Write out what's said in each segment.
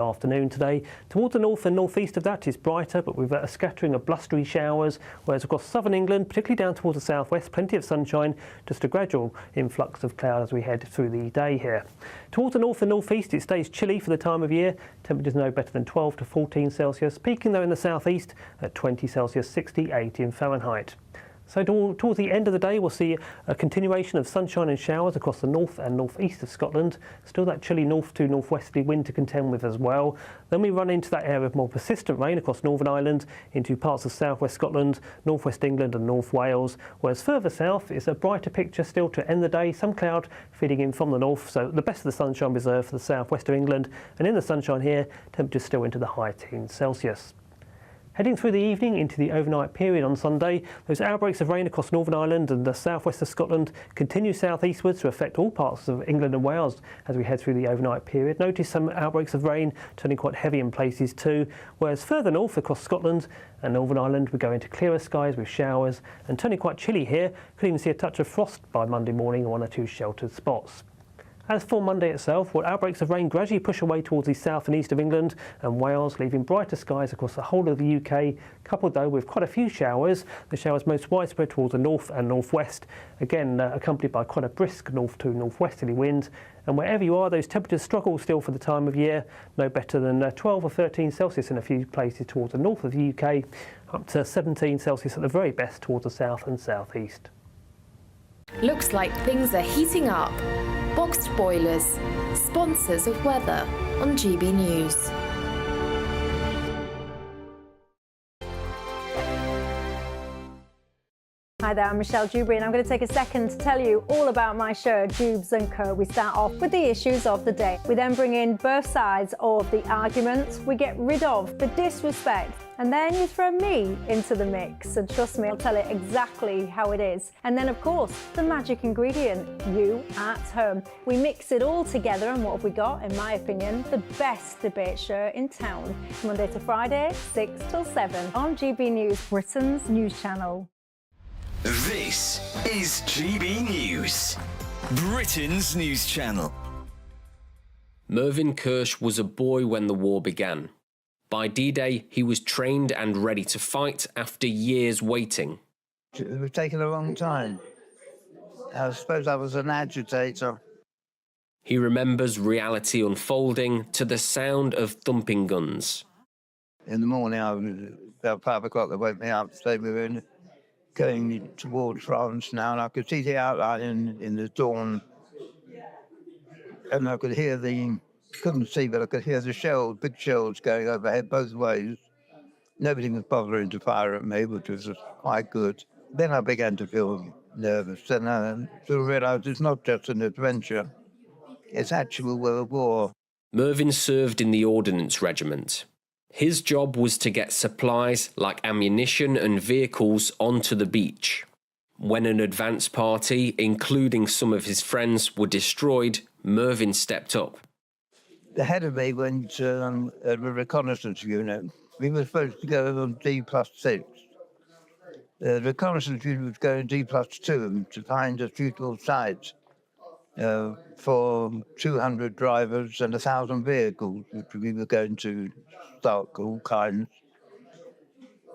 Afternoon today. Towards the north and northeast of that is brighter, but with a scattering of blustery showers, whereas across southern England, particularly down towards the southwest, plenty of sunshine, just a gradual influx of cloud as we head through the day here. Towards the north and northeast, it stays chilly for the time of year. Temperatures no better than 12 to 14 Celsius, peaking though in the southeast at 20 Celsius, 80 in Fahrenheit. So towards the end of the day, we'll see a continuation of sunshine and showers across the north and northeast of Scotland. Still that chilly north to northwesterly wind to contend with as well. Then we run into that area of more persistent rain across Northern Ireland, into parts of southwest Scotland, northwest England and North Wales. Whereas further south, it's a brighter picture still to end the day. Some cloud feeding in from the north, so the best of the sunshine reserved for the southwest of England. And in the sunshine here, temperatures still into the high teens Celsius. Heading through the evening into the overnight period on Sunday, those outbreaks of rain across Northern Ireland and the southwest of Scotland continue southeastwards to affect all parts of England and Wales as we head through the overnight period. Notice some outbreaks of rain turning quite heavy in places too, whereas further north across Scotland and Northern Ireland we go into clearer skies with showers and turning quite chilly here. Could even see a touch of frost by Monday morning in one or two sheltered spots. As for Monday itself, outbreaks of rain gradually push away towards the south and east of England and Wales, leaving brighter skies across the whole of the UK, coupled though with quite a few showers. The showers most widespread towards the north and northwest, again accompanied by quite a brisk north to northwesterly wind. And wherever you are, those temperatures struggle still for the time of year, no better than 12 or 13 Celsius in a few places towards the north of the UK, up to 17 Celsius at the very best towards the south and southeast. Looks like things are heating up. Boxed boilers, sponsors of weather on GB News. Hi there, I'm Michelle Dewberry and I'm going to take a second to tell you all about my show, Dubes & Co. We start off with the issues of the day. We then bring in both sides of the argument. We get rid of the disrespect. And then you throw me into the mix. And trust me, I'll tell it exactly how it is. And then, of course, the magic ingredient, you at home. We mix it all together and what have we got, in my opinion, the best debate show in town. Monday to Friday, 6 till 7 on GB News, Britain's news channel. This is GB News, Britain's news channel. Mervyn Kirsch was a boy when the war began. By D-Day, he was trained and ready to fight after years waiting. It was taking a long time. I suppose I was an agitator. He remembers reality unfolding to the sound of thumping guns. In the morning, about 5 o'clock, they woke me up to say we were going towards France now, and I could see the outline in the dawn. And I could hear couldn't see, but I could hear the shells, big shells going overhead both ways. Nobody was bothering to fire at me, which was quite good. Then I began to feel nervous, and I realised it's not just an adventure, it's actual world war. Mervyn served in the Ordnance Regiment. His job was to get supplies like ammunition and vehicles onto the beach. When an advance party, including some of his friends, were destroyed, Mervyn stepped up. The head of me went to a reconnaissance unit. We were supposed to go on D+6. The reconnaissance unit was going D+2 to find a suitable site for 200 drivers and 1,000 vehicles, which we were going to stock, all kinds.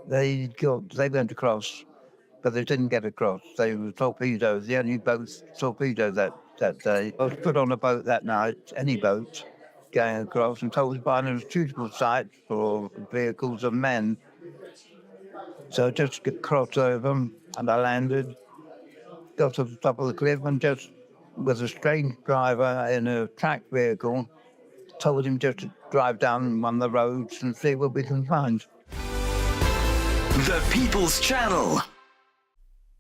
They went across, but they didn't get across. They were torpedoed, the only boat torpedoed that day. I was put on a boat that night, any boat, going across, and told to find a suitable site for vehicles and men. So I just crossed over and I landed, got to the top of the cliff and just, with a strange driver in a tracked vehicle, told him just to drive down one of the roads and see what we can find. The People's Channel.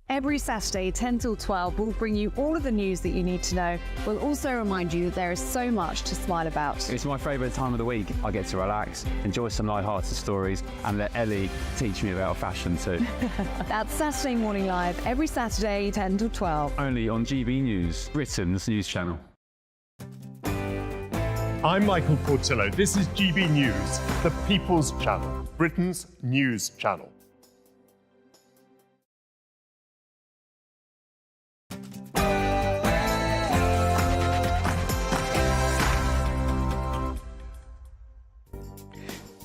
Every Saturday, 10 till 12, we'll bring you all of the news that you need to know. We'll also remind you that there is so much to smile about. It's my favourite time of the week. I get to relax, enjoy some light-hearted stories, and let Ellie teach me about fashion too. That's Saturday Morning Live, every Saturday, 10 till 12. Only on GB News, Britain's news channel. I'm Michael Portillo. This is GB News, the People's Channel, Britain's news channel.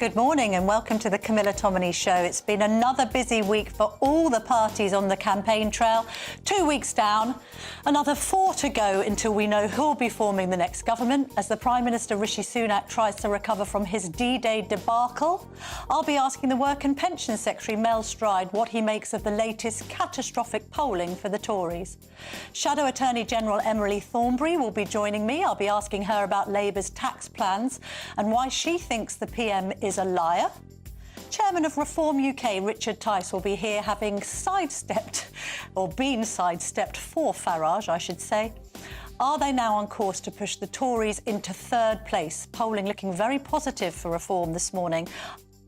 Good morning and welcome to the Camilla Tominey Show. It's been another busy week for all the parties on the campaign trail. 2 weeks down, another 4 to go until we know who'll be forming the next government as the Prime Minister Rishi Sunak tries to recover from his D-Day debacle. I'll be asking the Work and Pension Secretary Mel Stride what he makes of the latest catastrophic polling for the Tories. Shadow Attorney General Emily Thornberry will be joining me. I'll be asking her about Labour's tax plans and why she thinks the PM is a liar. Chairman of Reform UK, Richard Tice, will be here having sidestepped, or been sidestepped for Farage, I should say. Are they now on course to push the Tories into third place? Polling looking very positive for Reform this morning.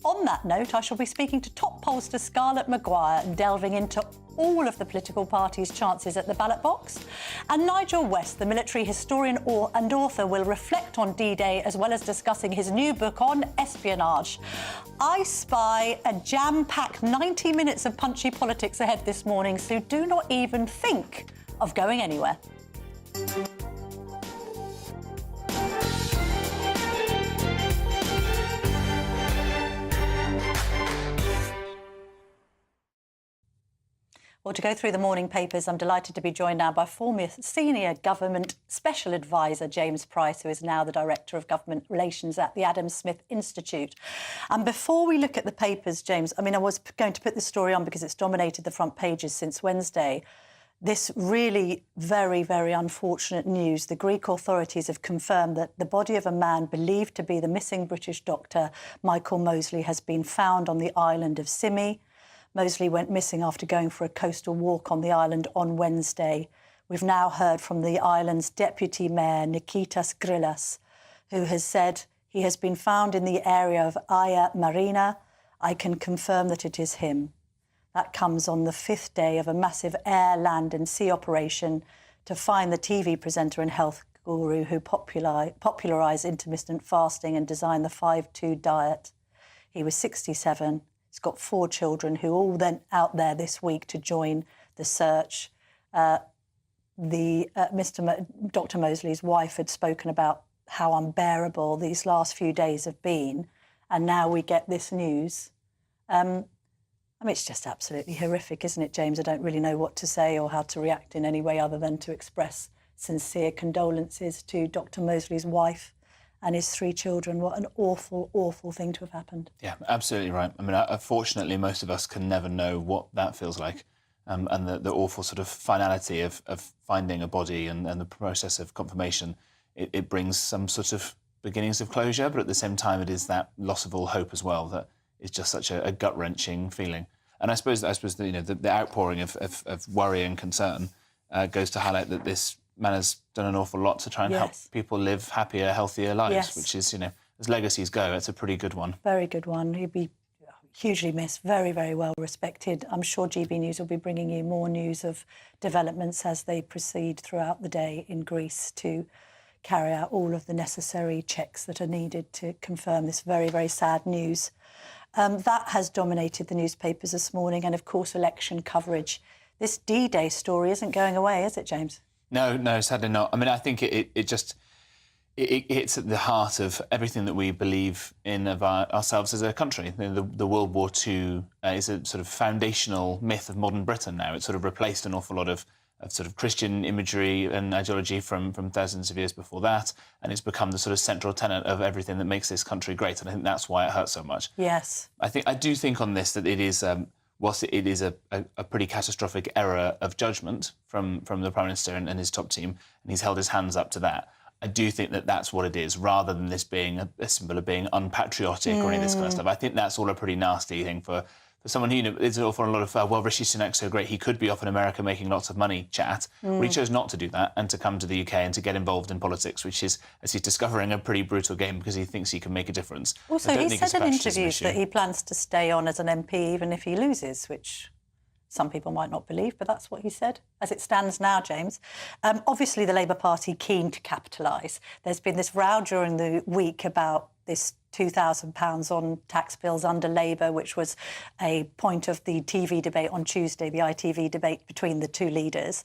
On that note, I shall be speaking to top pollster Scarlett Maguire and delving into all of the political parties' chances at the ballot box. And Nigel West, the military historian and author, will reflect on D-Day as well as discussing his new book on espionage. I spy a jam-packed 90 minutes of punchy politics ahead this morning, so do not even think of going anywhere. Well, to go through the morning papers, I'm delighted to be joined now by former Senior Government Special Advisor James Price, who is now the Director of Government Relations at the Adam Smith Institute. And before we look at the papers, James, I was going to put this story on because it's dominated the front pages since Wednesday. This really very, very unfortunate news. The Greek authorities have confirmed that the body of a man believed to be the missing British doctor, Michael Mosley, has been found on the island of Symi. Mosley went missing after going for a coastal walk on the island on Wednesday. We've now heard from the island's Deputy Mayor, Nikitas Grillas, who has said he has been found in the area of Aya Marina. I can confirm that it is him. That comes on the 5th day of a massive air, land and sea operation to find the TV presenter and health guru who popularised intermittent fasting and designed the 5-2 diet. He was 67. He's got 4 children who all went out there this week to join the search. Dr. Mosley's wife had spoken about how unbearable these last few days have been, and now we get this news. It's just absolutely horrific, isn't it, James? I don't really know what to say or how to react in any way other than to express sincere condolences to Dr. Mosley's wife and his 3 children. What an awful, awful thing to have happened. Yeah, absolutely right. Unfortunately, most of us can never know what that feels like, and the awful sort of finality of finding a body and the process of confirmation. It brings some sort of beginnings of closure, but at the same time, it is that loss of all hope as well that is just such a gut-wrenching feeling. And I suppose the outpouring of worry and concern goes to highlight that this man has done an awful lot to try and help people live happier, healthier lives, which is, as legacies go, it's a pretty good one. Very good one. He'd be hugely missed, very, very well respected. I'm sure GB News will be bringing you more news of developments as they proceed throughout the day in Greece to carry out all of the necessary checks that are needed to confirm this very, very sad news. That has dominated the newspapers this morning, and of course election coverage. This D-Day story isn't going away, is it, James? No, sadly not. I think it hits at the heart of everything that we believe in of ourselves as a country. The World War II is a sort of foundational myth of modern Britain now. It's sort of replaced an awful lot of sort of Christian imagery and ideology from thousands of years before that, and it's become the sort of central tenet of everything that makes this country great, and I think that's why it hurts so much. Yes. I do think on this that it is, whilst it is a pretty catastrophic error of judgment from the Prime Minister and his top team, and he's held his hands up to that, I do think that that's what it is, rather than this being a symbol of being unpatriotic or any of this kind of stuff. I think that's all a pretty nasty thing for someone who, there's an awful lot of, Rishi Sunak's so great, he could be off in America making lots of money chat. Well, he chose not to do that and to come to the UK and to get involved in politics, which is, as he's discovering, a pretty brutal game because he thinks he can make a difference. Also, he said in interviews that he plans to stay on as an MP even if he loses, which some people might not believe, but that's what he said. As it stands now, James. Obviously, the Labour Party keen to capitalise. There's been this row during the week about this £2,000 on tax bills under Labour, which was a point of the TV debate on Tuesday, the ITV debate between the two leaders.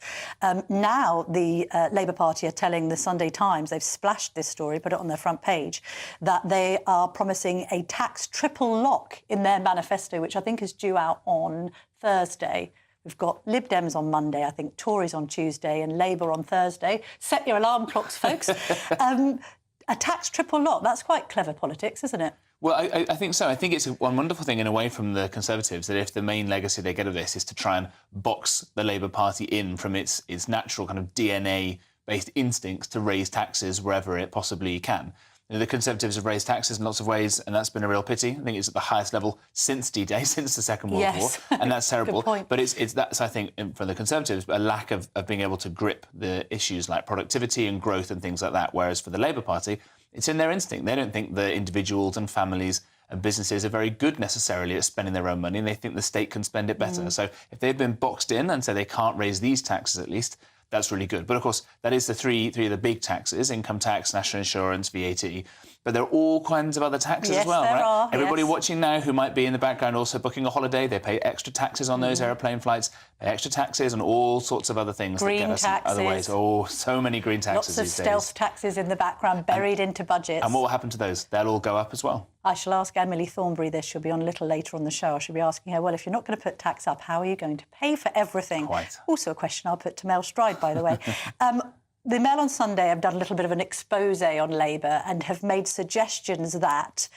Now the Labour Party are telling the Sunday Times, they've splashed this story, put it on their front page, that they are promising a tax triple lock in their manifesto, which I think is due out on Thursday. We've got Lib Dems on Monday, I think Tories on Tuesday and Labour on Thursday. Set your alarm clocks, folks. A tax triple lock, that's quite clever politics, isn't it? Well, I think so. I think it's one wonderful thing in a way from the Conservatives that if the main legacy they get of this is to try and box the Labour Party in from its natural kind of DNA-based instincts to raise taxes wherever it possibly can. The Conservatives have raised taxes in lots of ways, and that's been a real pity. I think it's at the highest level since D-Day, since the Second World War, and that's terrible. Good point. But that's, I think, for the Conservatives, a lack of being able to grip the issues like productivity and growth and things like that, whereas for the Labour Party, it's in their instinct. They don't think the individuals and families and businesses are very good necessarily at spending their own money, and they think the state can spend it better. So if they've been boxed in and say they can't raise these taxes at least, that's really good. But of course, that is the three of the big taxes: income tax, national insurance, VAT. But there are all kinds of other taxes as well, there right? are, Everybody watching now who might be in the background also booking a holiday, they pay extra taxes on those aeroplane flights, pay extra taxes on all sorts of other things Green that get us in other ways. Oh, so many green taxes Lots of these stealth days. taxes in the background, buried into budgets. And what will happen to those? They'll all go up as well. I shall ask Emily Thornberry this. She'll be on a little later on the show. I shall be asking her, well, if you're not going to put tax up, how are you going to pay for everything? Quite. Also a question I'll put to Mel Stride, by the way. The Mail on Sunday have done a little bit of an expose on Labour and have made suggestions that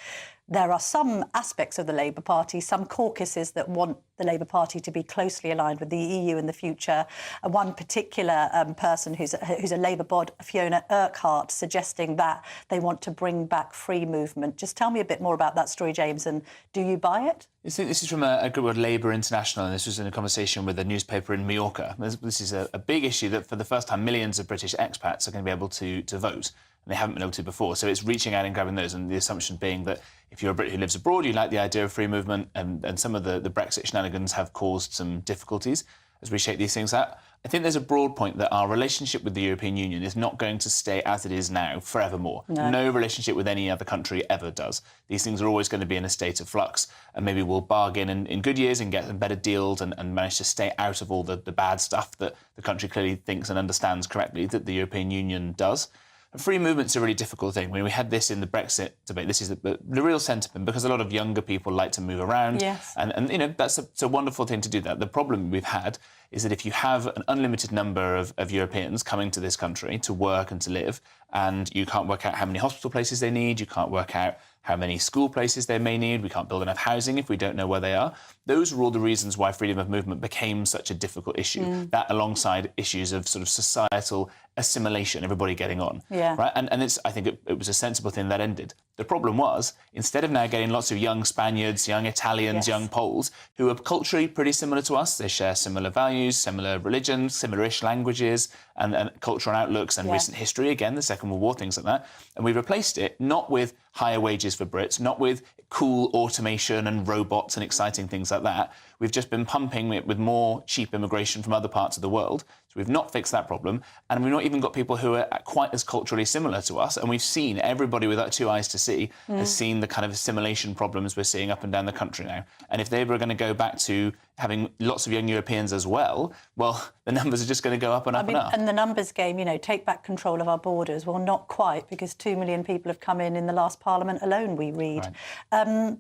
there are some aspects of the Labour Party, some caucuses that want the Labour Party to be closely aligned with the EU in the future. One particular person who's a Labour bod, Fiona Urquhart, suggesting that they want to bring back free movement. Just tell me a bit more about that story, James, and do you buy it? This is from a group called Labour International, and this was in a conversation with a newspaper in Mallorca. This is a big issue that for the first time millions of British expats are going to be able to vote, and they haven't been able to before. So it's reaching out and grabbing those, and the assumption being that if you're a Brit who lives abroad, you like the idea of free movement, and some of the Brexit shenanigans have caused some difficulties as we shake these things out. I think there's a broad point that our relationship with the European Union is not going to stay as it is now forevermore. No relationship with any other country ever does. These things are always going to be in a state of flux, and maybe we'll bargain in good years and get some better deals and manage to stay out of all the bad stuff that the country clearly thinks and understands correctly that the European Union does. Free movement's a really difficult thing. When we had this in the Brexit debate, this is the real sentiment, because a lot of younger people like to move around. Yes. And you know, that's a wonderful thing to do that. The problem we've had is that if you have an unlimited number of Europeans coming to this country to work and to live, and you can't work out how many hospital places they need, you can't work out how many school places they may need, we can't build enough housing if we don't know where they are. Those are all the reasons why freedom of movement became such a difficult issue. That alongside issues of sort of societal assimilation, everybody getting on. Yeah. Right? And it's, I think it was a sensible thing that ended. The problem was, instead of now getting lots of young Spaniards, young Italians, young Poles, who are culturally pretty similar to us, they share similar values, similar religions, similar-ish languages and cultural outlooks and recent history, again, the Second World War, things like that. And we replaced it not with higher wages for Brits, not with cool automation and robots and exciting things like that. We've just been pumping it with more cheap immigration from other parts of the world. So we've not fixed that problem. And we've not even got people who are quite as culturally similar to us. And we've seen, everybody with 2 eyes to see, has seen the kind of assimilation problems we're seeing up and down the country now. And if they were going to go back to having lots of young Europeans as well, the numbers are just going to go up and up and up. And the numbers game, you know, take back control of our borders. Well, not quite, because 2 million people have come in the last Parliament alone, we read. Right.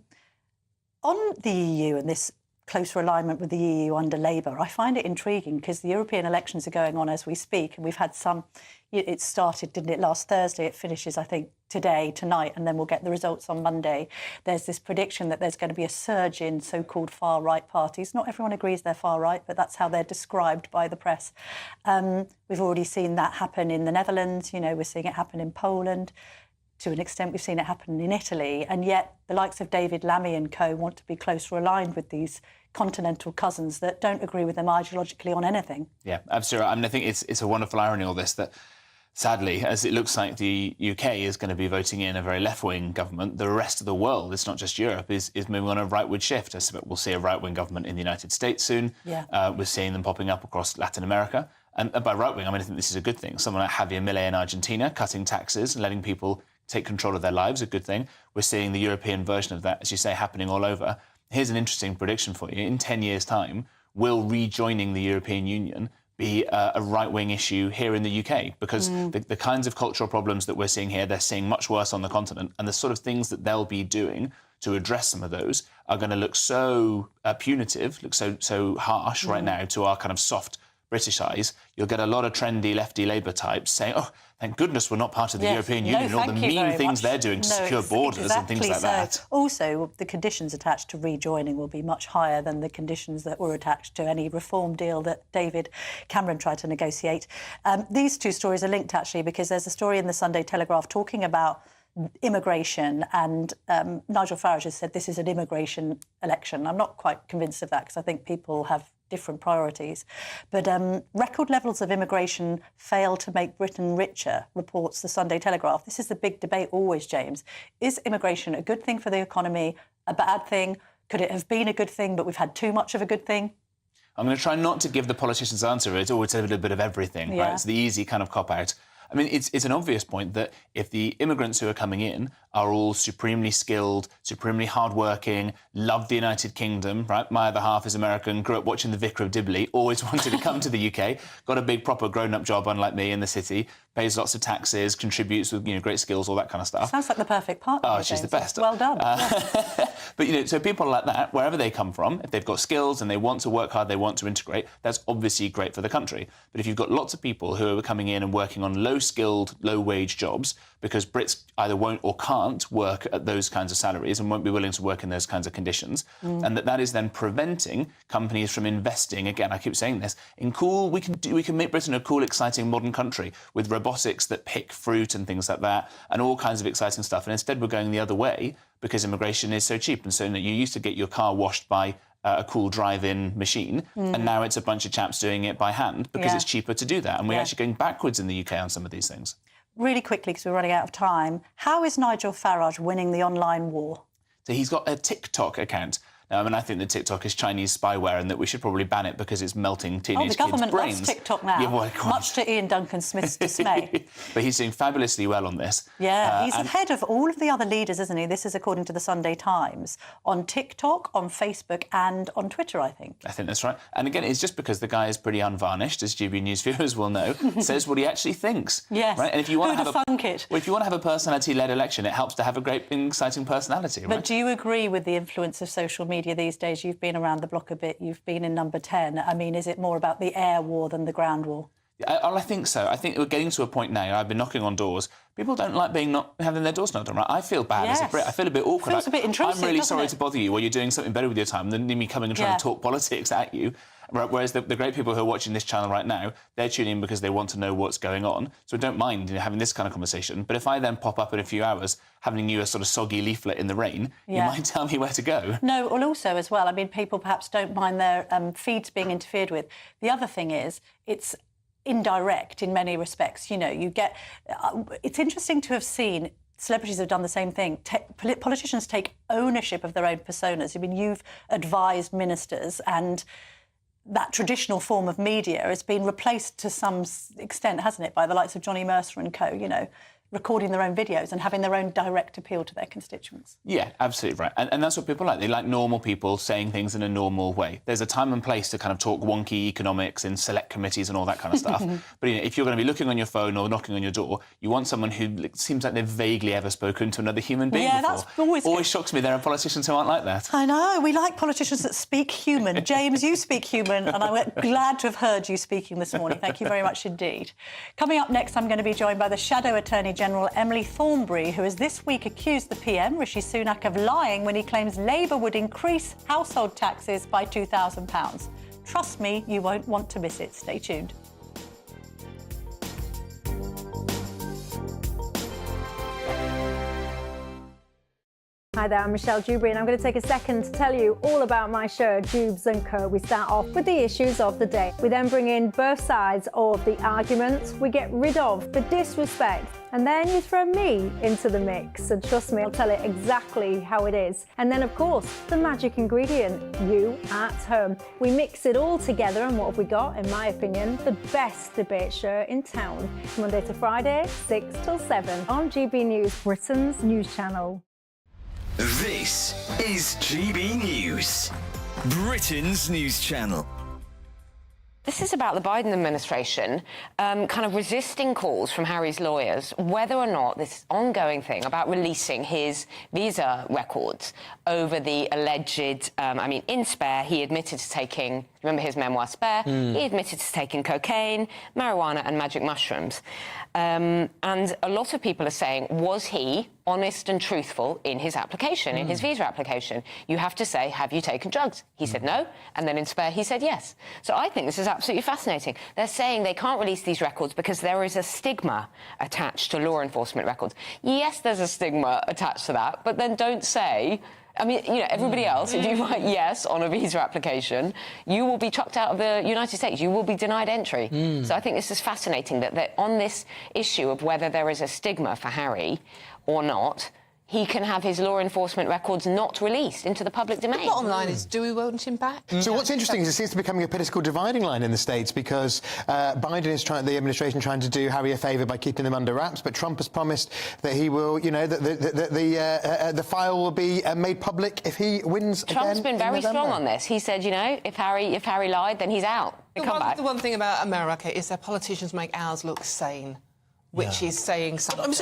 On the EU and this closer alignment with the EU under Labour, I find it intriguing because the European elections are going on as we speak, and we've had some. It started, didn't it, last Thursday? It finishes, I think, tonight, and then we'll get the results on Monday. There's this prediction that there's going to be a surge in so-called far-right parties. Not everyone agrees they're far-right, but that's how they're described by the press. We've already seen that happen in the Netherlands. You know, we're seeing it happen in Poland. To an extent, we've seen it happen in Italy, and yet the likes of David Lammy and co want to be closer aligned with these continental cousins that don't agree with them ideologically on anything. Yeah, absolutely. I mean, I think it's a wonderful irony, all this, that sadly, as it looks like the UK is going to be voting in a very left-wing government, the rest of the world, it's not just Europe, is moving on a rightward shift. We'll see a right-wing government in the United States soon. Yeah. We're seeing them popping up across Latin America. And by right-wing, I mean, I think this is a good thing. Someone like Javier Milei in Argentina, cutting taxes and letting people take control of their lives, a good thing. We're seeing the European version of that, as you say, happening all over. Here's an interesting prediction for you. In 10 years' time, will rejoining the European Union be a right-wing issue here in the UK? Because the kinds of cultural problems that we're seeing here, they're seeing much worse on the continent, and the sort of things that they'll be doing to address some of those are going to look so punitive, look so harsh right now to our kind of soft British eyes. You'll get a lot of trendy lefty Labour types saying, oh, thank goodness we're not part of the European Union, and all the mean things they're doing to secure borders and things like that. Also, the conditions attached to rejoining will be much higher than the conditions that were attached to any reform deal that David Cameron tried to negotiate. These two stories are linked, actually, because there's a story in the Sunday Telegraph talking about immigration, and Nigel Farage has said this is an immigration election. I'm not quite convinced of that, because I think people have different priorities. But record levels of immigration fail to make Britain richer, reports the Sunday Telegraph. This is the big debate always, James. Is immigration a good thing for the economy, a bad thing? Could it have been a good thing, but we've had too much of a good thing? I'm going to try not to give the politician's answer. It's always a little bit of everything, right? It's the easy kind of cop-out. I mean, it's an obvious point that if the immigrants who are coming in are all supremely skilled, supremely hardworking, love the United Kingdom, right? My other half is American, grew up watching The Vicar of Dibley, always wanted to come to the UK, got a big, proper grown-up job, unlike me, in the city, pays lots of taxes, contributes with, great skills, all that kind of stuff. Sounds like the perfect partner. Oh, she's the best. Well done. But, so people like that, wherever they come from, if they've got skills and they want to work hard, they want to integrate, that's obviously great for the country. But if you've got lots of people who are coming in and working on low-skilled, low-wage jobs, because Brits either won't or can't work at those kinds of salaries and won't be willing to work in those kinds of conditions, and that is then preventing companies from investing, again, I keep saying this, in cool, we can make Britain a cool, exciting, modern country with robotics that pick fruit and things like that, and all kinds of exciting stuff. And instead we're going the other way because immigration is so cheap. And so you used to get your car washed by a cool drive-in machine, and now it's a bunch of chaps doing it by hand because it's cheaper to do that. And we're actually going backwards in the UK on some of these things. Really quickly, because we're running out of time, how is Nigel Farage winning the online war? So he's got a TikTok account. Now, I think that TikTok is Chinese spyware and that we should probably ban it because it's melting teenage kids' brains. The government loves TikTok now, much to Ian Duncan Smith's dismay. But he's doing fabulously well on this. Yeah, he's ahead of all of the other leaders, isn't he? This is according to the Sunday Times, on TikTok, on Facebook and on Twitter, I think. I think that's right. And again, it's just because the guy is pretty unvarnished, as GB News viewers will know, says what he actually thinks. Yes, right? And if you want who'd have thunk it? Well, if you want to have a personality-led election, it helps to have a great, exciting personality, right? But do you agree with the influence of social media these days? You've been around the block a bit, you've been in number 10. I mean, is it more about the air war than the ground war? I think so. I think we're getting to a point now, I've been knocking on doors, people don't like having their doors knocked on, right? I feel bad as a Brit. I feel a bit awkward. Feels a bit intrusive, I'm really sorry to bother you while you're doing something better with your time than me coming and trying to talk politics at you. Whereas the great people who are watching this channel right now, they're tuning in because they want to know what's going on. So I don't mind having this kind of conversation. But if I then pop up in a few hours having you a sort of soggy leaflet in the rain, you might tell me where to go. No, well, also as well, I mean, people perhaps don't mind their feeds being interfered with. The other thing is, it's indirect in many respects. You get... it's interesting to have seen celebrities have done the same thing. Politicians take ownership of their own personas. I mean, you've advised ministers, and that traditional form of media has been replaced to some extent, hasn't it, by the likes of Johnny Mercer and co, recording their own videos and having their own direct appeal to their constituents. Yeah, absolutely right. And that's what people like. They like normal people saying things in a normal way. There's a time and place to kind of talk wonky economics in select committees and all that kind of stuff. But if you're going to be looking on your phone or knocking on your door, you want someone who seems like they've vaguely ever spoken to another human being before. That's always shocks me there are politicians who aren't like that. I know. We like politicians that speak human. James, you speak human, and I'm glad to have heard you speaking this morning. Thank you very much indeed. Coming up next, I'm going to be joined by the Shadow Attorney General Emily Thornberry, who has this week accused the PM, Rishi Sunak, of lying when he claims Labour would increase household taxes by £2,000. Trust me, you won't want to miss it. Stay tuned. Hi there, I'm Michelle Dewberry, and I'm going to take a second to tell you all about my show, Jubes & Co. We start off with the issues of the day. We then bring in both sides of the argument. We get rid of the disrespect. And then you throw me into the mix. And trust me, I'll tell it exactly how it is. And then, of course, the magic ingredient, you at home. We mix it all together, and what have we got? In my opinion, the best debate show in town. Monday to Friday, 6 till 7 on GB News, Britain's news channel. This is GB News, Britain's news channel. This is about the Biden administration kind of resisting calls from Harry's lawyers whether or not this ongoing thing about releasing his visa records over the alleged, in Spare, he admitted to taking, remember his memoir Spare? He admitted to taking cocaine, marijuana and magic mushrooms. And a lot of people are saying, was he honest and truthful in his application, in his visa application? You have to say, have you taken drugs? He said no, and then in Spare he said yes. So I think this is absolutely fascinating. They're saying they can't release these records because there is a stigma attached to law enforcement records. Yes, there's a stigma attached to that, but then don't say... everybody else, if you write yes on a visa application, you will be chucked out of the United States. You will be denied entry. So I think this is fascinating that on this issue of whether there is a stigma for Harry or not, he can have his law enforcement records not released into the public domain. The bottom line is, do we want him back? So what's interesting is it seems to be becoming a political dividing line in the States because Biden is the administration trying to do Harry a favour by keeping them under wraps, but Trump has promised that he will, that the file will be made public if he wins again. Trump's been very strong on this. He said, if Harry lied, then he's out. The one thing about America is their politicians make ours look sane. Which is saying something.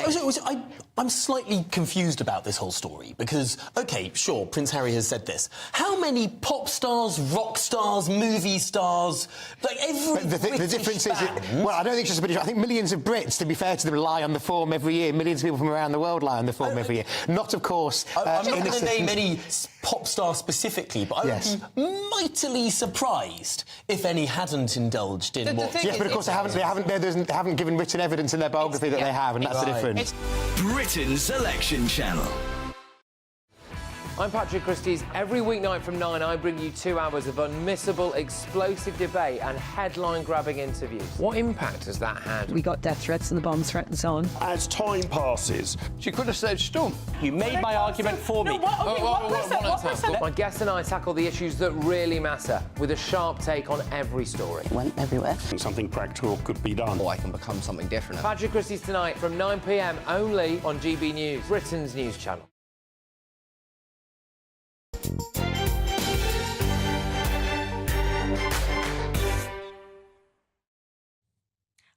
I'm slightly confused about this whole story because, OK, sure, Prince Harry has said this. How many pop stars, rock stars, movie stars, like every the difference is, well, I don't think it's just a British. I think millions of Brits, to be fair to them, lie on the form every year. Millions of people from around the world lie on the form every year. Not, of course, I'm not going to name any pop star specifically, but I would be mightily surprised if any hadn't indulged in what... Yes, but of course they haven't given written evidence in their biography that they have, and that's the difference. Britain's election channel. I'm Patrick Christie's. Every weeknight from 9, I bring you 2 hours of unmissable, explosive debate and headline-grabbing interviews. What impact has that had? We got death threats and the bomb threat and so on. As time passes... She could have said, Storm, you made my argument for me. My guest and I tackle the issues that really matter, with a sharp take on every story. It went everywhere. Something practical could be done. Or I can become something different. Patrick Christie's tonight from 9 p.m, only on GB News, Britain's news channel.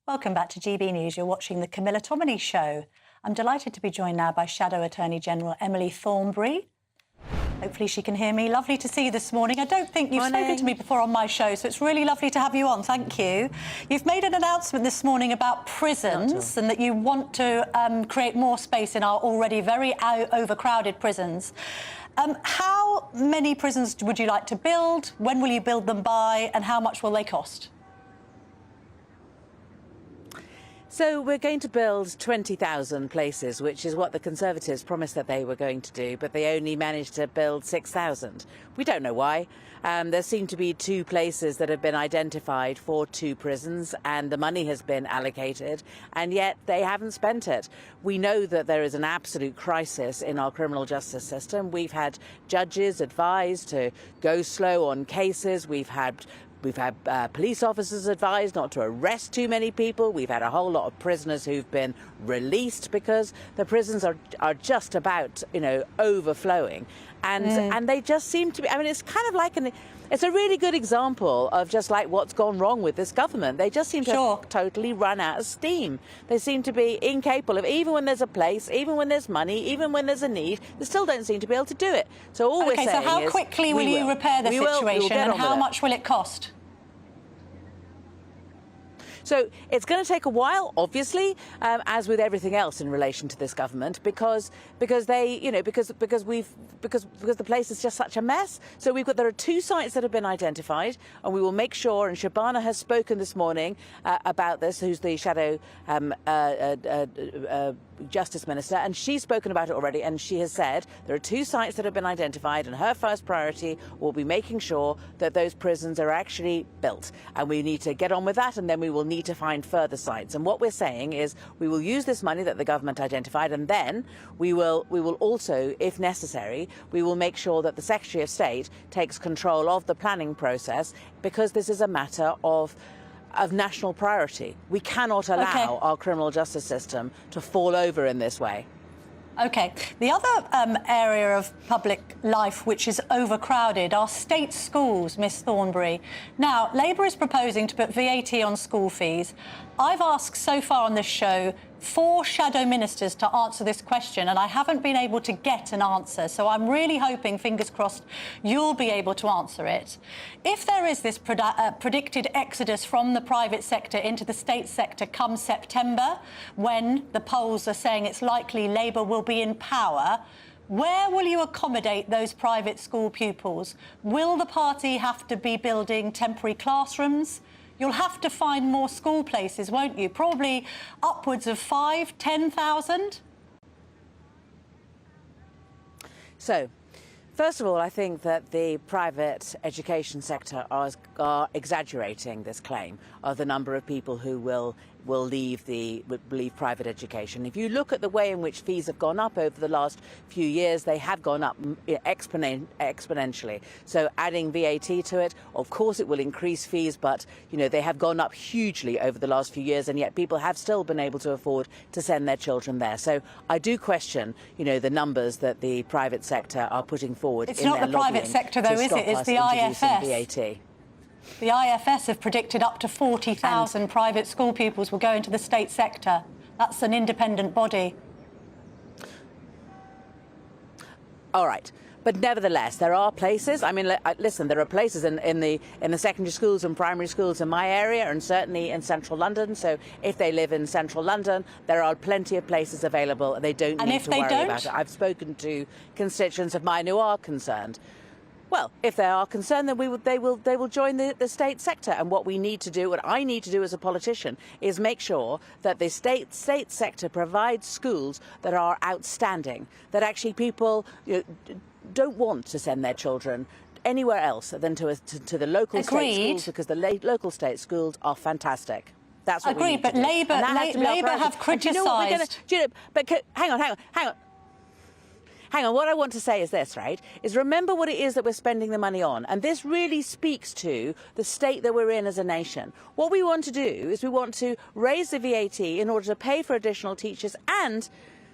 Welcome back to GB News. You're watching the Camilla Tominey Show. I'm delighted to be joined now by Shadow Attorney General Emily Thornberry. Hopefully she can hear me. Lovely to see you this morning. I don't think you've spoken to me before on my show, so it's really lovely to have you on. Thank you. You've made an announcement this morning about prisons and that you want to create more space in our already very overcrowded prisons. How many prisons would you like to build? When will you build them by? And how much will they cost? So we're going to build 20,000 places, which is what the Conservatives promised that they were going to do, but they only managed to build 6,000. We don't know why. There seem to be 2 places that have been identified for 2 prisons, and the money has been allocated, and yet they haven't spent it. We know that there is an absolute crisis in our criminal justice system. We've had judges advised to go slow on cases. We've had police officers advised not to arrest too many people. We've had a whole lot of prisoners who've been released because the prisons are just about, overflowing. And they just seem to be, it's kind of like it's a really good example of just like what's gone wrong with this government. They just seem to have totally run out of steam. They seem to be incapable of, even when there's a place, even when there's money, even when there's a need, they still don't seem to be able to do it. So all we're saying is... OK, so how quickly will you repair the situation and how much will it cost? So it's going to take a while, obviously, as with everything else in relation to this government, because they, you know, because the place is just such a mess. So there are 2 sites that have been identified, and we will make sure. And Shabana has spoken this morning about this, who's the shadow Justice Minister, and she's spoken about it already, and she has said there are 2 sites that have been identified, and her first priority will be making sure that those prisons are actually built, and we need to get on with that, and then we will need to find further sites. And what we're saying is we will use this money that the government identified, and then we will also, if necessary, we will make sure that the Secretary of State takes control of the planning process, because this is a matter of national priority. We cannot allow our criminal justice system to fall over in this way. OK. The other area of public life which is overcrowded are state schools, Miss Thornberry. Now, Labour is proposing to put VAT on school fees. I've asked so far on this show 4 shadow ministers to answer this question, and I haven't been able to get an answer. So I'm really hoping, fingers crossed, you'll be able to answer it. If there is this predicted exodus from the private sector into the state sector come September, when the polls are saying it's likely Labour will be in power, where will you accommodate those private school pupils? Will the party have to be building temporary classrooms? You'll have to find more school places, won't you? Probably upwards of 5,000, 10,000? So, first of all, I think that the private education sector are exaggerating this claim of the number of people who will leave private education. If you look at the way in which fees have gone up over the last few years, they have gone up exponentially. So adding VAT to it, of course it will increase fees, but you know, they have gone up hugely over the last few years, and yet people have still been able to afford to send their children there. So I do question, you know, the numbers that the private sector are putting forward. It's not the private sector, though, is it? It's the IFS. VAT. The IFS have predicted up to 40,000 private school pupils will go into the state sector. That's an independent body. All right. But nevertheless, there are places. I mean, listen, there are places in the secondary schools and primary schools in my area, and certainly in central London. So if they live in central London, there are plenty of places available. They don't need to worry about it. I've spoken to constituents of mine who are concerned. Well, if they are concerned, then they will join the state sector. And what we need to do, what I need to do as a politician, is make sure that the state sector provides schools that are outstanding, that actually people don't want to send their children anywhere else than to the local state schools, because the local state schools are fantastic. That's what we need to do. Agreed, but Labour have criticised. Hang on. Hang on, what I want to say is this, right, is remember what it is that we're spending the money on. And this really speaks to the state that we're in as a nation. What we want to do is we want to raise the VAT in order to pay for additional teachers and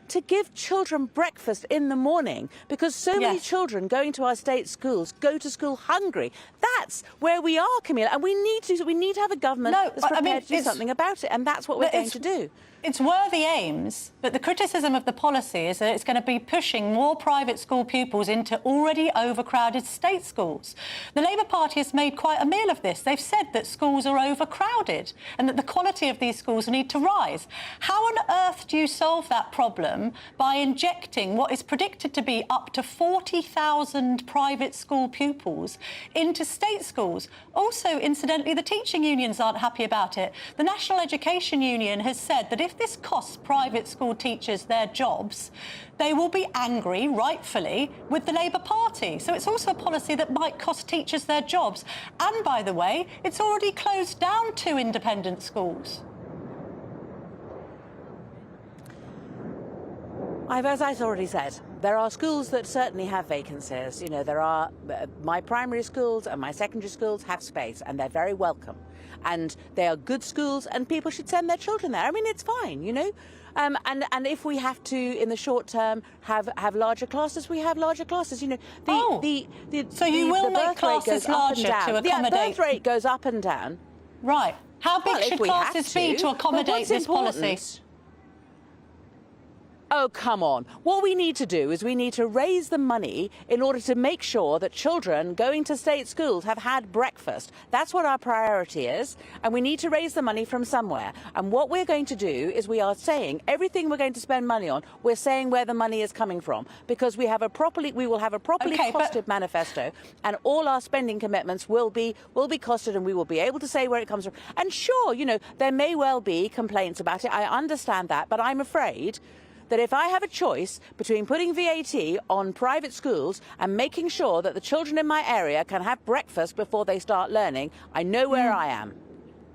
to give children breakfast in the morning, because so many children going to our state schools go to school hungry. That's where we are, Camilla, and we need to have a government that's prepared to do something about it, and that's what we're going to do. It's worthy aims, but the criticism of the policy is that it's going to be pushing more private school pupils into already overcrowded state schools. The Labour Party has made quite a meal of this. They've said that schools are overcrowded and that the quality of these schools need to rise. How on earth do you solve that problem by injecting what is predicted to be up to 40,000 private school pupils into state schools? Also, incidentally, the teaching unions aren't happy about it. The National Education Union has said that if this costs private school teachers their jobs, they will be angry, rightfully, with the Labour Party. So it's also a policy that might cost teachers their jobs. And, by the way, it's already closed down 2 independent schools. As I've already said, there are schools that certainly have vacancies. You know, there are my primary schools and my secondary schools have space, and they're very welcome. And they are good schools, and people should send their children there. I mean, it's fine, you know. And if we have to, in the short term, have larger classes, we have larger classes. You know, so you will make classes larger to accommodate. The birth rate goes up and down. Right. How big should classes be to accommodate this policy? Oh, come on. What we need to do is we need to raise the money in order to make sure that children going to state schools have had breakfast. That's what our priority is, and we need to raise the money from somewhere. And what we're going to do is we are saying everything we're going to spend money on, we're saying where the money is coming from, because we will have a properly costed manifesto, and all our spending commitments will be costed, and we will be able to say where it comes from. And sure, you know, there may well be complaints about it. I understand that, but I'm afraid that if I have a choice between putting VAT on private schools and making sure that the children in my area can have breakfast before they start learning, I know where I am.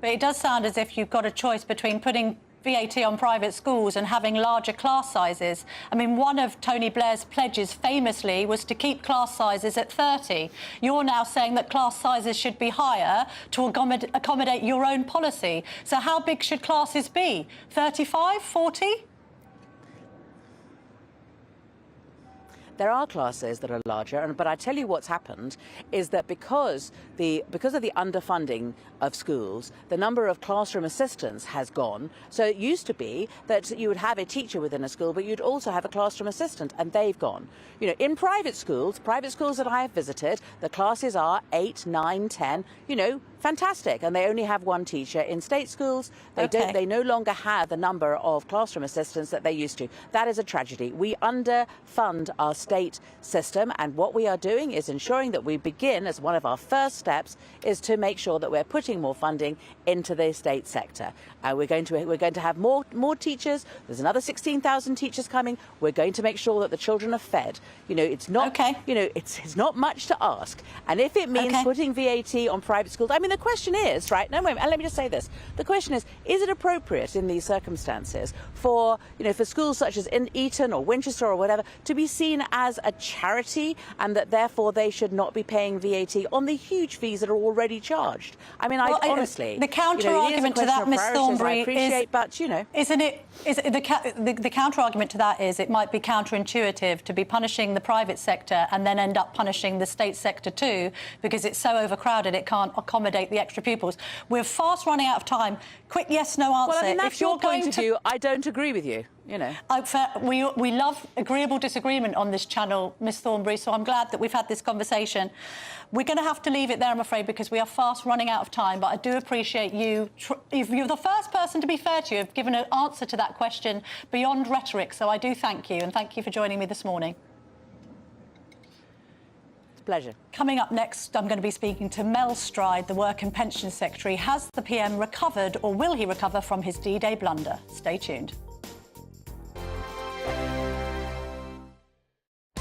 But it does sound as if you've got a choice between putting VAT on private schools and having larger class sizes. I mean, one of Tony Blair's pledges famously was to keep class sizes at 30. You're now saying that class sizes should be higher to accommodate your own policy. So how big should classes be? 35, 40? There are classes that are larger, but I tell you what's happened is that because of the underfunding of schools, the number of classroom assistants has gone. So it used to be that you would have a teacher within a school, but you'd also have a classroom assistant, and they've gone. You know, in private schools that I have visited, the classes are 8, 9, 10, you know, fantastic, and they only have one teacher. In state schools, they no longer have the number of classroom assistants that they used to. That is a tragedy. We underfund our state system, and what we are doing is ensuring that we begin, as one of our first steps, is to make sure that we're putting more funding into the state sector. We're going to have more teachers. There's another 16,000 teachers coming. We're going to make sure that the children are fed. You know, it's not you know, it's not much to ask. And if it means putting VAT on private schools, I mean, the question is, right? No, wait, and let me just say this. The question is it appropriate in these circumstances for, you know, for schools such as in Eton or Winchester or whatever to be seen as a charity, and that therefore they should not be paying VAT on the huge fees that are already charged? I mean, honestly, the counter argument to that, Ms. Thornberry, the counter argument to that is it might be counterintuitive to be punishing the private sector and then end up punishing the state sector too, because it's so overcrowded it can't accommodate the extra pupils. We're fast running out of time. Quick yes, no answer. Well, I mean, that's your point of view. I don't agree with you. You know, we love agreeable disagreement on this channel, Ms. Thornberry, so I'm glad that we've had this conversation. We're going to have to leave it there, I'm afraid, because we are fast running out of time, but I do appreciate you. You're the first person, to be fair to you, have given an answer to that question beyond rhetoric, so I do thank you, and thank you for joining me this morning. It's a pleasure. Coming up next, I'm going to be speaking to Mel Stride, the Work and Pensions Secretary. Has the PM recovered, or will he recover from his D-Day blunder? Stay tuned.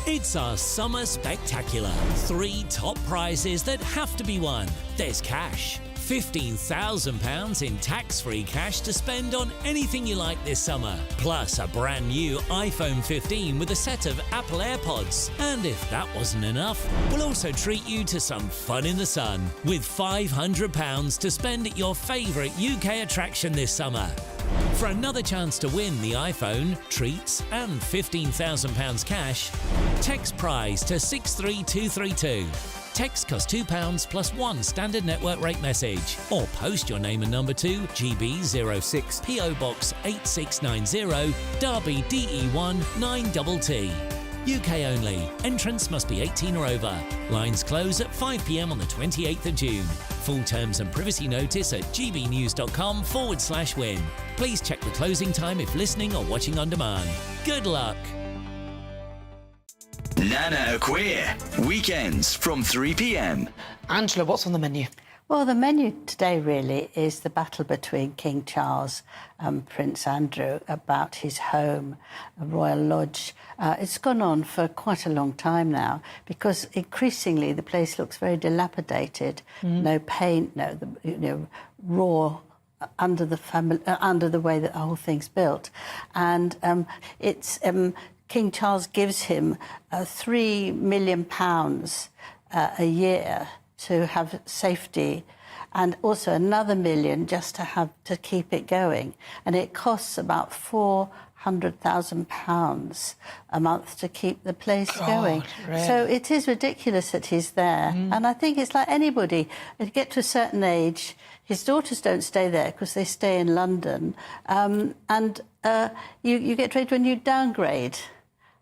It's our summer spectacular. 3 top prizes that have to be won. There's cash. £15,000 in tax-free cash to spend on anything you like this summer. Plus a brand new iPhone 15 with a set of Apple AirPods. And if that wasn't enough, we'll also treat you to some fun in the sun with £500 to spend at your favourite UK attraction this summer. For another chance to win the iPhone, treats and £15,000 cash, text prize to 63232. Text costs £2 plus 1 standard network rate message, or post your name and number to GB06 PO Box 8690 Derby DE1 9TT. UK only. Entrance must be 18 or over. Lines close at 5 p.m. on the 28th of June. Full terms and privacy notice at gbnews.com/win. Please check the closing time if listening or watching on demand. Good luck. Nana Queer. Weekends from 3 p.m. Angela, what's on the menu? Well, the menu today really is the battle between King Charles and Prince Andrew about his home, Royal Lodge. It's gone on for quite a long time now because increasingly the place looks very dilapidated. No paint, raw under the way that the whole thing's built, and it's. King Charles gives him £3 million a year to have safety, and also another £1 million just to keep it going. And it costs about £100,000 a month to keep the place going. Really? So it is ridiculous that he's there. And I think it's like anybody. If you get to a certain age, his daughters don't stay there because they stay in London. You get to age when you downgrade.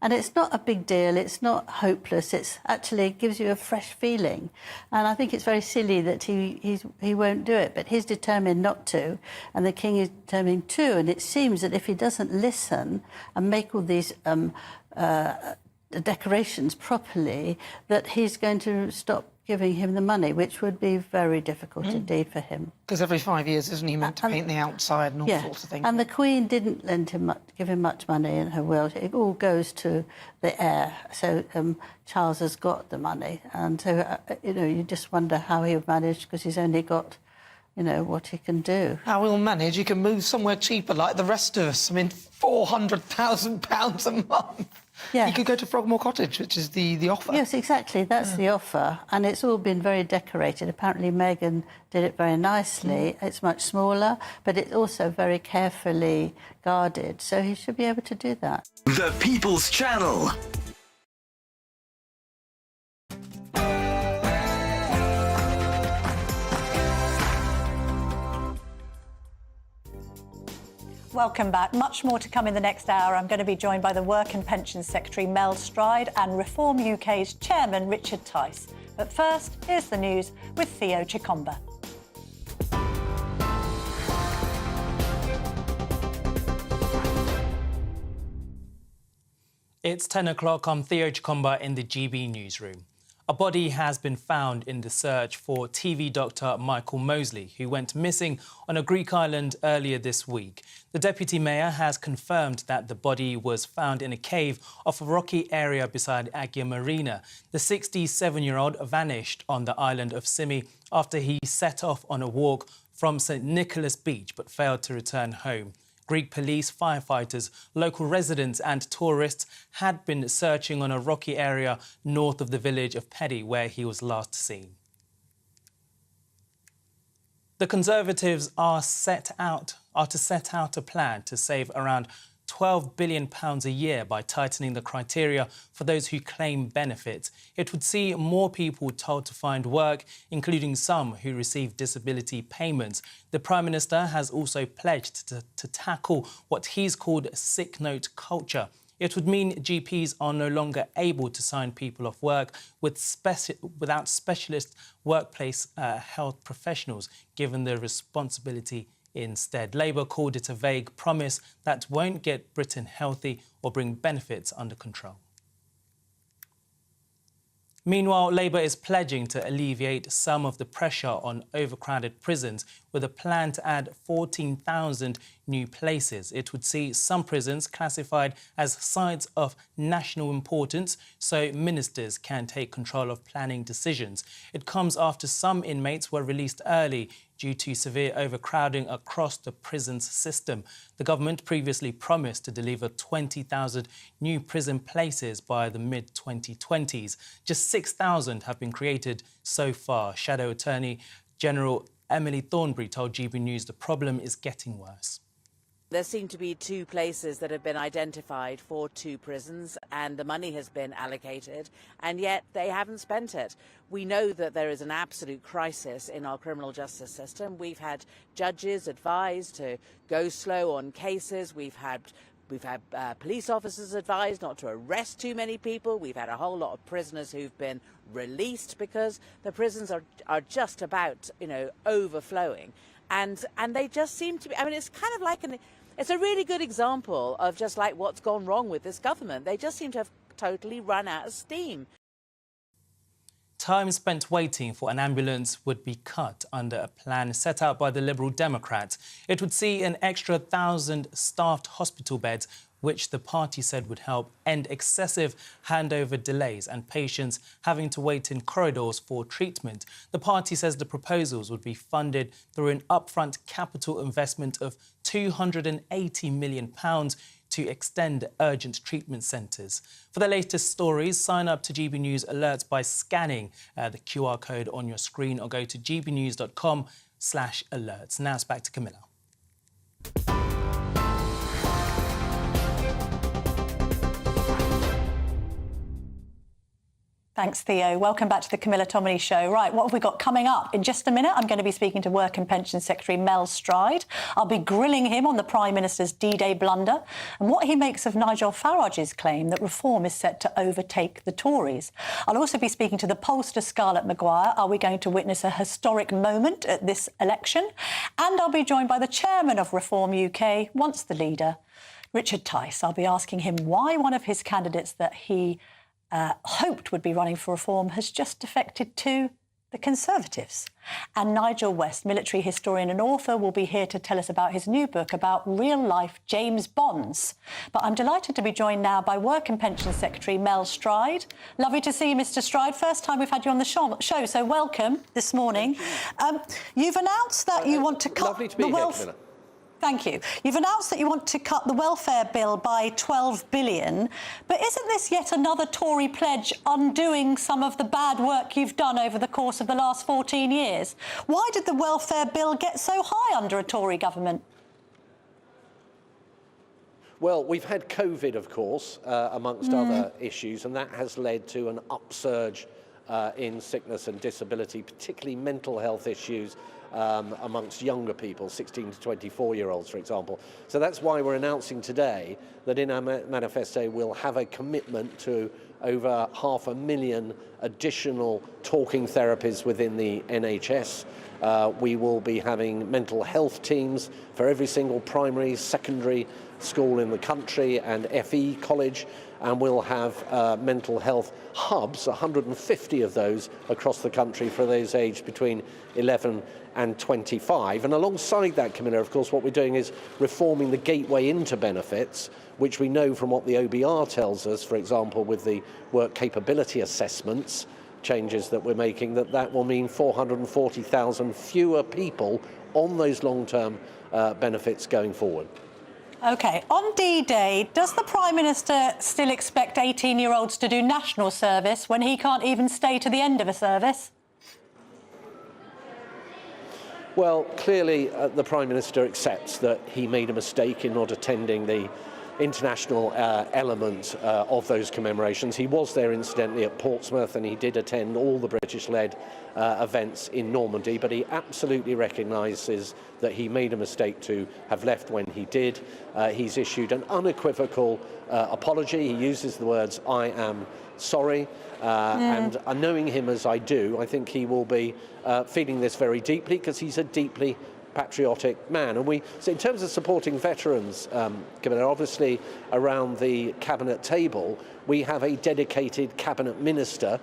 And it's not a big deal, it's not hopeless, it's actually gives you a fresh feeling. And I think it's very silly that he won't do it, but he's determined not to, and the King is determined to, and it seems that if he doesn't listen and make all these decorations properly, that he's going to stop giving him the money, which would be very difficult indeed for him. Because every 5 years, isn't he meant to paint the outside and all sorts of things? And the Queen didn't give him much money in her will. It all goes to the heir. So Charles has got the money. And so, you just wonder how he'll manage, because he's only got, what he can do. How he'll manage? He can move somewhere cheaper like the rest of us. I mean, £400,000 a month. Yeah. You could go to Frogmore Cottage, which is the offer. Yes, exactly. That's the offer. And it's all been very decorated. Apparently, Meghan did it very nicely. It's much smaller, but it's also very carefully guarded. So he should be able to do that. The People's Channel. Welcome back. Much more to come in the next hour. I'm going to be joined by the Work and Pensions Secretary Mel Stride and Reform UK's Chairman Richard Tice. But first, here's the news with Theo Chikomba. It's 10 o'clock. I'm Theo Chikomba in the GB newsroom. A body has been found in the search for TV doctor Michael Mosley, who went missing on a Greek island earlier this week. The Deputy Mayor has confirmed that the body was found in a cave off a rocky area beside Agia Marina. The 67-year-old vanished on the island of Symi after he set off on a walk from St Nicholas Beach but failed to return home. Greek police, firefighters, local residents and tourists had been searching on a rocky area north of the village of Pedi, where he was last seen. The Conservatives are to set out a plan to save around £12 billion a year by tightening the criteria for those who claim benefits. It would see more people told to find work, including some who receive disability payments. The Prime Minister has also pledged to tackle what he's called sick note culture. It would mean GPs are no longer able to sign people off work without specialist workplace health professionals, given the responsibility instead. Labour called it a vague promise that won't get Britain healthy or bring benefits under control. Meanwhile, Labour is pledging to alleviate some of the pressure on overcrowded prisons with a plan to add 14,000 new places. It would see some prisons classified as sites of national importance, so ministers can take control of planning decisions. It comes after some inmates were released early due to severe overcrowding across the prisons system. The government previously promised to deliver 20,000 new prison places by the mid-2020s. Just 6,000 have been created so far. Shadow Attorney General Emily Thornberry told GB News the problem is getting worse. There seem to be 2 places that have been identified for 2 prisons, and the money has been allocated, and yet they haven't spent it. We know that there is an absolute crisis in our criminal justice system. We've had judges advised to go slow on cases. We've had police officers advised not to arrest too many people. We've had a whole lot of prisoners who've been released because the prisons are just about, overflowing. And they just seem to be, it's kind of like it's a really good example of just like what's gone wrong with this government. They just seem to have totally run out of steam. Time spent waiting for an ambulance would be cut under a plan set out by the Liberal Democrats. It would see an extra 1,000 staffed hospital beds, which the party said would help end excessive handover delays and patients having to wait in corridors for treatment. The party says the proposals would be funded through an upfront capital investment of £280 million to extend urgent treatment centres. For the latest stories, sign up to GB News Alerts by scanning the QR code on your screen or go to gbnews.com/alerts. Now it's back to Camilla. Thanks, Theo. Welcome back to the Camilla Tominey Show. Right, what have we got coming up? In just a minute, I'm going to be speaking to Work and Pension Secretary Mel Stride. I'll be grilling him on the Prime Minister's D-Day blunder and what he makes of Nigel Farage's claim that reform is set to overtake the Tories. I'll also be speaking to the pollster Scarlett Maguire. Are we going to witness a historic moment at this election? And I'll be joined by the chairman of Reform UK, once the leader, Richard Tice. I'll be asking him why one of his candidates that he hoped would be running for reform has just defected to the Conservatives. And Nigel West, military historian and author, will be here to tell us about his new book about real-life James Bonds. But I'm delighted to be joined now by Work and Pension Secretary Mel Stride. Lovely to see you, Mr Stride. First time we've had you on the show, so welcome this morning. You've announced that you want to cut the welfare... Thank you. You've announced that you want to cut the welfare bill by £12 billion, but isn't this yet another Tory pledge undoing some of the bad work you've done over the course of the last 14 years? Why did the welfare bill get so high under a Tory government? Well, we've had COVID, of course, amongst other issues, and that has led to an upsurge in sickness and disability, particularly mental health issues amongst younger people, 16 to 24-year-olds, for example. So that's why we're announcing today that in our manifesto we'll have a commitment to over 500,000 additional talking therapies within the NHS. We will be having mental health teams for every single primary, secondary school in the country and FE college, and we'll have mental health hubs, 150 of those across the country for those aged between 11 and 25. And alongside that, Camilla, of course, what we're doing is reforming the gateway into benefits, which we know from what the OBR tells us, for example, with the work capability assessments changes that we're making, that will mean 440,000 fewer people on those long-term benefits going forward. OK, on D-Day, does the Prime Minister still expect 18-year-olds to do national service when he can't even stay to the end of a service? Well, clearly the Prime Minister accepts that he made a mistake in not attending the international element of those commemorations. He was there, incidentally, at Portsmouth, and he did attend all the British-led events in Normandy, but he absolutely recognises that he made a mistake to have left when he did. He's issued an unequivocal apology. He uses the words, "I am sorry." And knowing him as I do, I think he will be feeling this very deeply, because he's a deeply patriotic man. And so in terms of supporting veterans, obviously around the cabinet table, we have a dedicated cabinet minister,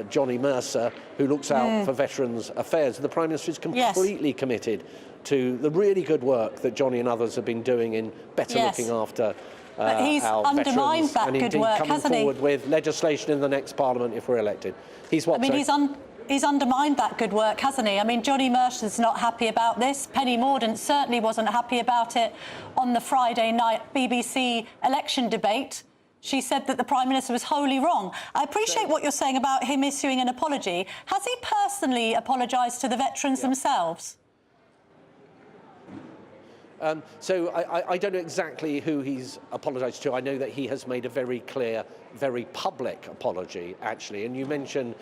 Johnny Mercer, who looks out for veterans affairs. The Prime Minister is completely committed to the really good work that Johnny and others have been doing in better looking after but he's our undermined veterans, that and good indeed work, coming hasn't he? forward with legislation in the next Parliament if we're elected. He's what? I mean, he's undermined that good work, hasn't he? I mean, Johnny Mercer's not happy about this. Penny Mordaunt certainly wasn't happy about it on the Friday night BBC election debate. She said that the Prime Minister was wholly wrong. I appreciate what you're saying about him issuing an apology. Has he personally apologised to the veterans themselves? So I don't know exactly who he's apologised to. I know that he has made a very clear, very public apology, actually. And you mentioned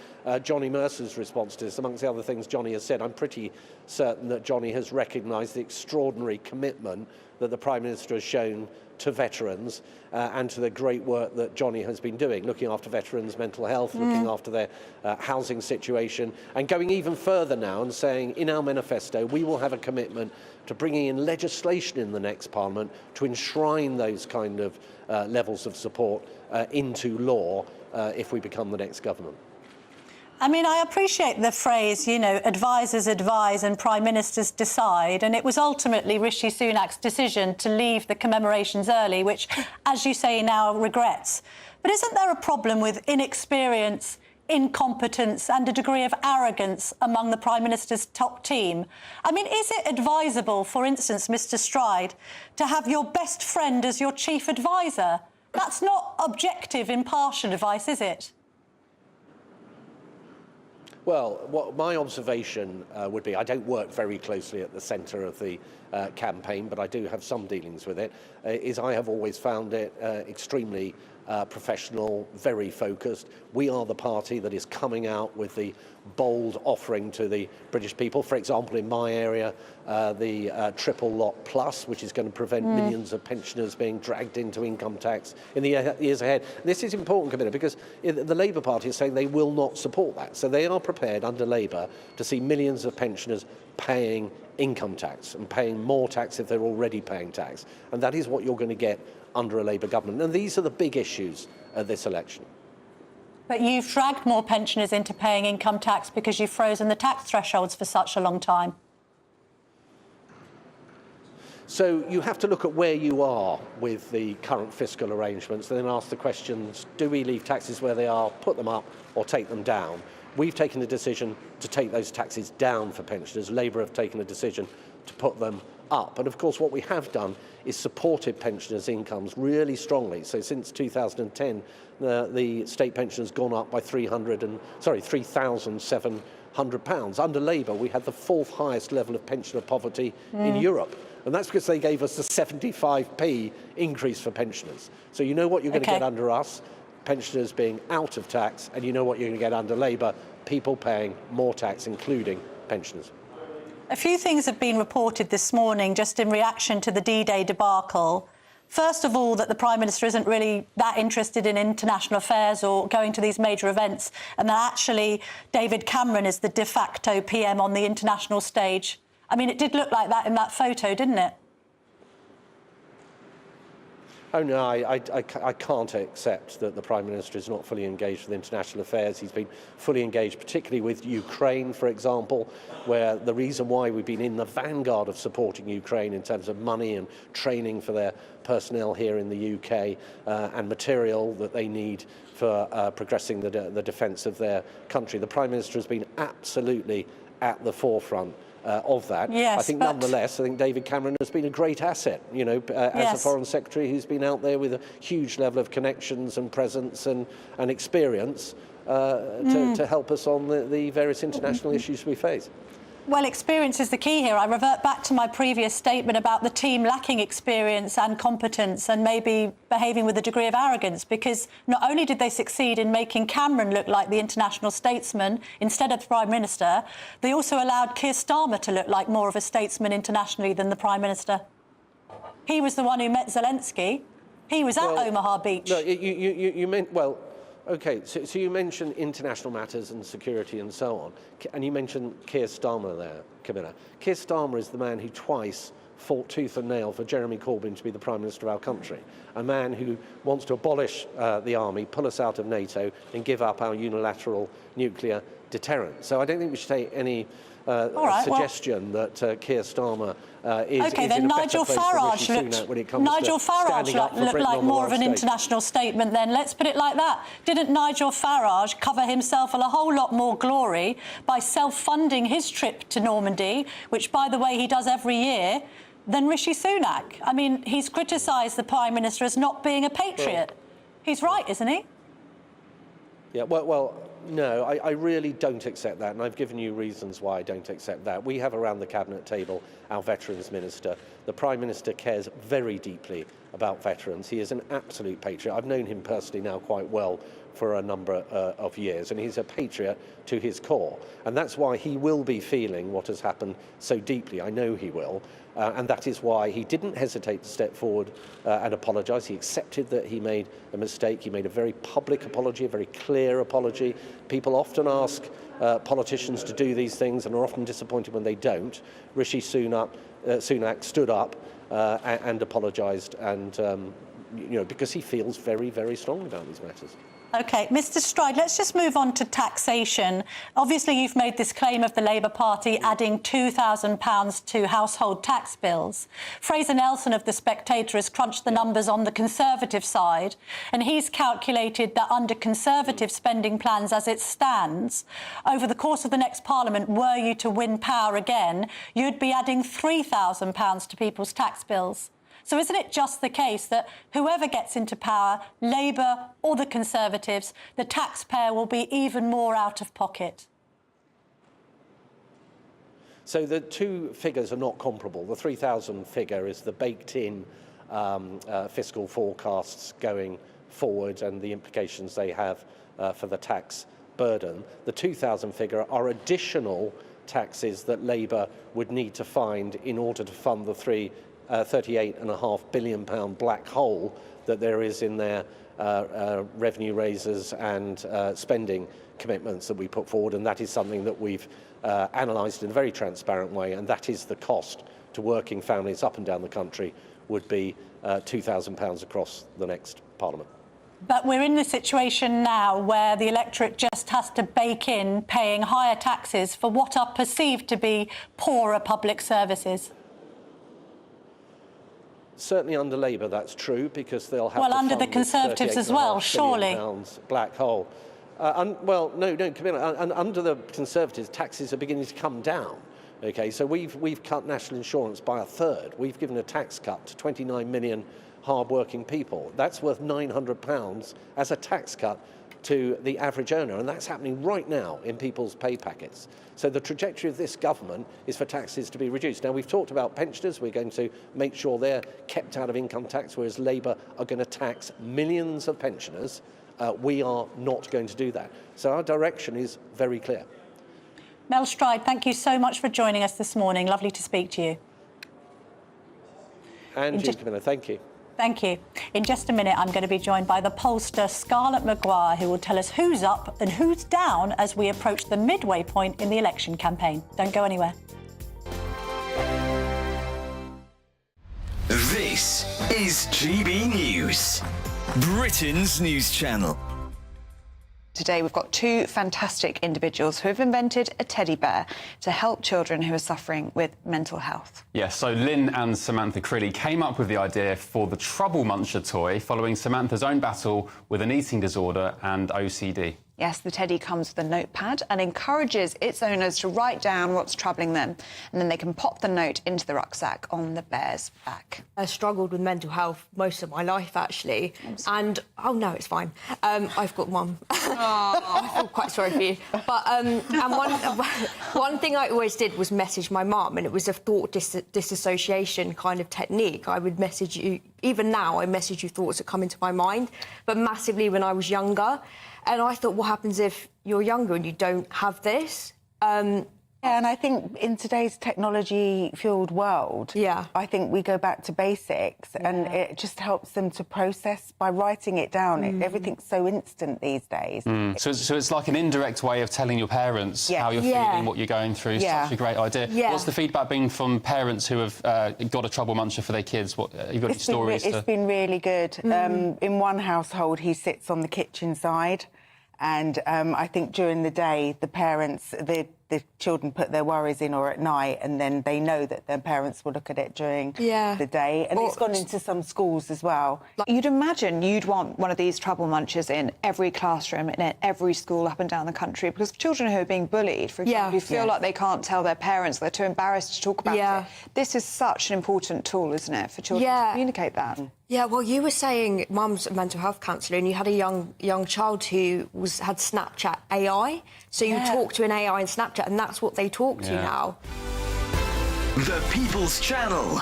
Johnny Mercer's response to this. Amongst the other things Johnny has said, I'm pretty certain that Johnny has recognised the extraordinary commitment that the Prime Minister has shown to veterans and to the great work that Johnny has been doing, looking after veterans' mental health, looking after their housing situation, and going even further now and saying in our manifesto we will have a commitment to bringing in legislation in the next Parliament to enshrine those kind of levels of support into law if we become the next government. I mean, I appreciate the phrase, you know, advisers advise and prime ministers decide, and it was ultimately Rishi Sunak's decision to leave the commemorations early, which, as you say, now regrets. But isn't there a problem with inexperience, incompetence and a degree of arrogance among the Prime Minister's top team? I mean, is it advisable, for instance, Mr Stride, to have your best friend as your chief advisor? That's not objective, impartial advice, is it? Well, what my observation would be, I don't work very closely at the centre of the campaign, but I do have some dealings with it, is I have always found it extremely professional, very focused. We are the party that is coming out with the bold offering to the British people. For example, in my area, the triple lot plus, which is going to prevent millions of pensioners being dragged into income tax in the years ahead. This is important, Camilla, because the Labour Party is saying they will not support that. So they are prepared under Labour to see millions of pensioners paying income tax and paying more tax if they're already paying tax. And that is what you're going to get under a Labour government. And these are the big issues of this election. But you've dragged more pensioners into paying income tax because you've frozen the tax thresholds for such a long time. So you have to look at where you are with the current fiscal arrangements and then ask the questions, do we leave taxes where they are, put them up, or take them down? We've taken the decision to take those taxes down for pensioners. Labour have taken the decision to put them up. And of course, what we have done is supported pensioners' incomes really strongly. So since 2010, the state pension has gone up by £3,700. Under Labour, we had the fourth highest level of pensioner poverty in Europe. And that's because they gave us a 75p increase for pensioners. So you know what you're going to get under us, pensioners being out of tax, and you know what you're going to get under Labour, people paying more tax, including pensioners. A few things have been reported this morning just in reaction to the D-Day debacle. First of all, that the Prime Minister isn't really that interested in international affairs or going to these major events, and that actually David Cameron is the de facto PM on the international stage. I mean, it did look like that in that photo, didn't it? Oh no, I can't accept that the Prime Minister is not fully engaged with international affairs. He's been fully engaged, particularly with Ukraine, for example, where the reason why we've been in the vanguard of supporting Ukraine in terms of money and training for their personnel here in the UK and material that they need for progressing the defence of their country. The Prime Minister has been absolutely at the forefront of that. Yes, I think nonetheless, I think David Cameron has been a great asset, you know, as a Foreign Secretary who's been out there with a huge level of connections and presence and experience to help us on the various international issues we face. Well, experience is the key here. I revert back to my previous statement about the team lacking experience and competence and maybe behaving with a degree of arrogance, because not only did they succeed in making Cameron look like the international statesman instead of the Prime Minister, they also allowed Keir Starmer to look like more of a statesman internationally than the Prime Minister. He was the one who met Zelensky. He was at Omaha Beach. No, you meant, well, OK, so you mentioned international matters and security and so on, and you mentioned Keir Starmer there, Camilla. Keir Starmer is the man who twice fought tooth and nail for Jeremy Corbyn to be the Prime Minister of our country, a man who wants to abolish the army, pull us out of NATO and give up our unilateral nuclear deterrent. So I don't think we should take any suggestion that Keir Starmer is OK, then Nigel Farage looked like more of an international statement then. Let's put it like that. Didn't Nigel Farage cover himself a whole lot more glory by self-funding his trip to Normandy, which, by the way, he does every year, than Rishi Sunak? I mean, he's criticised the Prime Minister as not being a patriot. He's right, isn't he? Yeah, well, no, I really don't accept that, and I've given you reasons why I don't accept that. We have around the Cabinet table our Veterans Minister. The Prime Minister cares very deeply about veterans. He is an absolute patriot. I've known him personally now quite well for a number of years, and he's a patriot to his core. And that's why he will be feeling what has happened so deeply. I know he will. And that is why he didn't hesitate to step forward and apologise. He accepted that he made a mistake. He made a very public apology, a very clear apology. People often ask politicians to do these things and are often disappointed when they don't. Rishi Sunak stood up and apologised, and you know, because he feels very, very strongly about these matters. OK, Mr Stride, let's just move on to taxation. Obviously, you've made this claim of the Labour Party adding £2,000 to household tax bills. Fraser Nelson of The Spectator has crunched the numbers on the Conservative side, and he's calculated that under Conservative spending plans as it stands, over the course of the next Parliament, were you to win power again, you'd be adding £3,000 to people's tax bills. So isn't it just the case that whoever gets into power, Labour or the Conservatives, the taxpayer will be even more out of pocket? So the two figures are not comparable. The 3,000 figure is the baked-in fiscal forecasts going forward and the implications they have for the tax burden. The 2,000 figure are additional taxes that Labour would need to find in order to fund the £38.5 billion black hole that there is in their revenue raises and spending commitments that we put forward, and that is something that we've analysed in a very transparent way, and that is the cost to working families up and down the country would be £2,000 across the next Parliament. But we're in the situation now where the electorate just has to bake in paying higher taxes for what are perceived to be poorer public services. Certainly under Labour, that's true, because they'll have well, to under fund the Conservatives as well, surely. Black hole. Well, no, Camilla. Under the Conservatives, taxes are beginning to come down. Okay, so we've cut national insurance by a third. We've given a tax cut to 29 million hard-working people. That's worth £900 as a tax cut to the average earner, and that's happening right now in people's pay packets. So the trajectory of this government is for taxes to be reduced. Now, we've talked about pensioners. We're going to make sure they're kept out of income tax, whereas Labour are going to tax millions of pensioners. We are not going to do that. So our direction is very clear. Mel Stride, thank you so much for joining us this morning. Lovely to speak to you. And you, Camilla, thank you. Thank you. In just a minute, I'm going to be joined by the pollster Scarlett Maguire, who will tell us who's up and who's down as we approach the midway point in the election campaign. Don't go anywhere. This is GB News, Britain's news channel. Today we've got two fantastic individuals who have invented a teddy bear to help children who are suffering with mental health. Yes, so Lynn and Samantha Crilly came up with the idea for the Trouble Muncher toy following Samantha's own battle with an eating disorder and OCD. Yes, the teddy comes with a notepad and encourages its owners to write down what's troubling them, and then they can pop the note into the rucksack on the bear's back. I struggled with mental health most of my life, actually, and oh no, it's fine. I've got one. I feel quite sorry for you. But and one thing I always did was message my mum, and it was a thought disassociation kind of technique. I would message you. Even now, I message you thoughts that come into my mind, but massively when I was younger. And I thought, what happens if you're younger and you don't have this? Yeah, and I think in today's technology-fueled world, I think we go back to basics, and it just helps them to process by writing it down. Everything's so instant these days. So it's like an indirect way of telling your parents how you're feeling, what you're going through. Such a great idea. What's the feedback been from parents who have got a Trouble Muncher for their kids? What have you got any stories? It's been really good. In one household, he sits on the kitchen side, and I think during the day, the parents, the children put their worries in, or at night, and then they know that their parents will look at it during the day. And it's gone into some schools as well. You'd imagine you'd want one of these Trouble Munchers in every classroom and in every school up and down the country, because children who are being bullied, for example, who feel like they can't tell their parents, they're too embarrassed to talk about it. This is such an important tool, isn't it, for children to communicate that? Yeah, well, you were saying Mum's a mental health counsellor, and you had a young child who had Snapchat AI. So you talk to an AI in Snapchat, and that's what they talk to now. The People's Channel.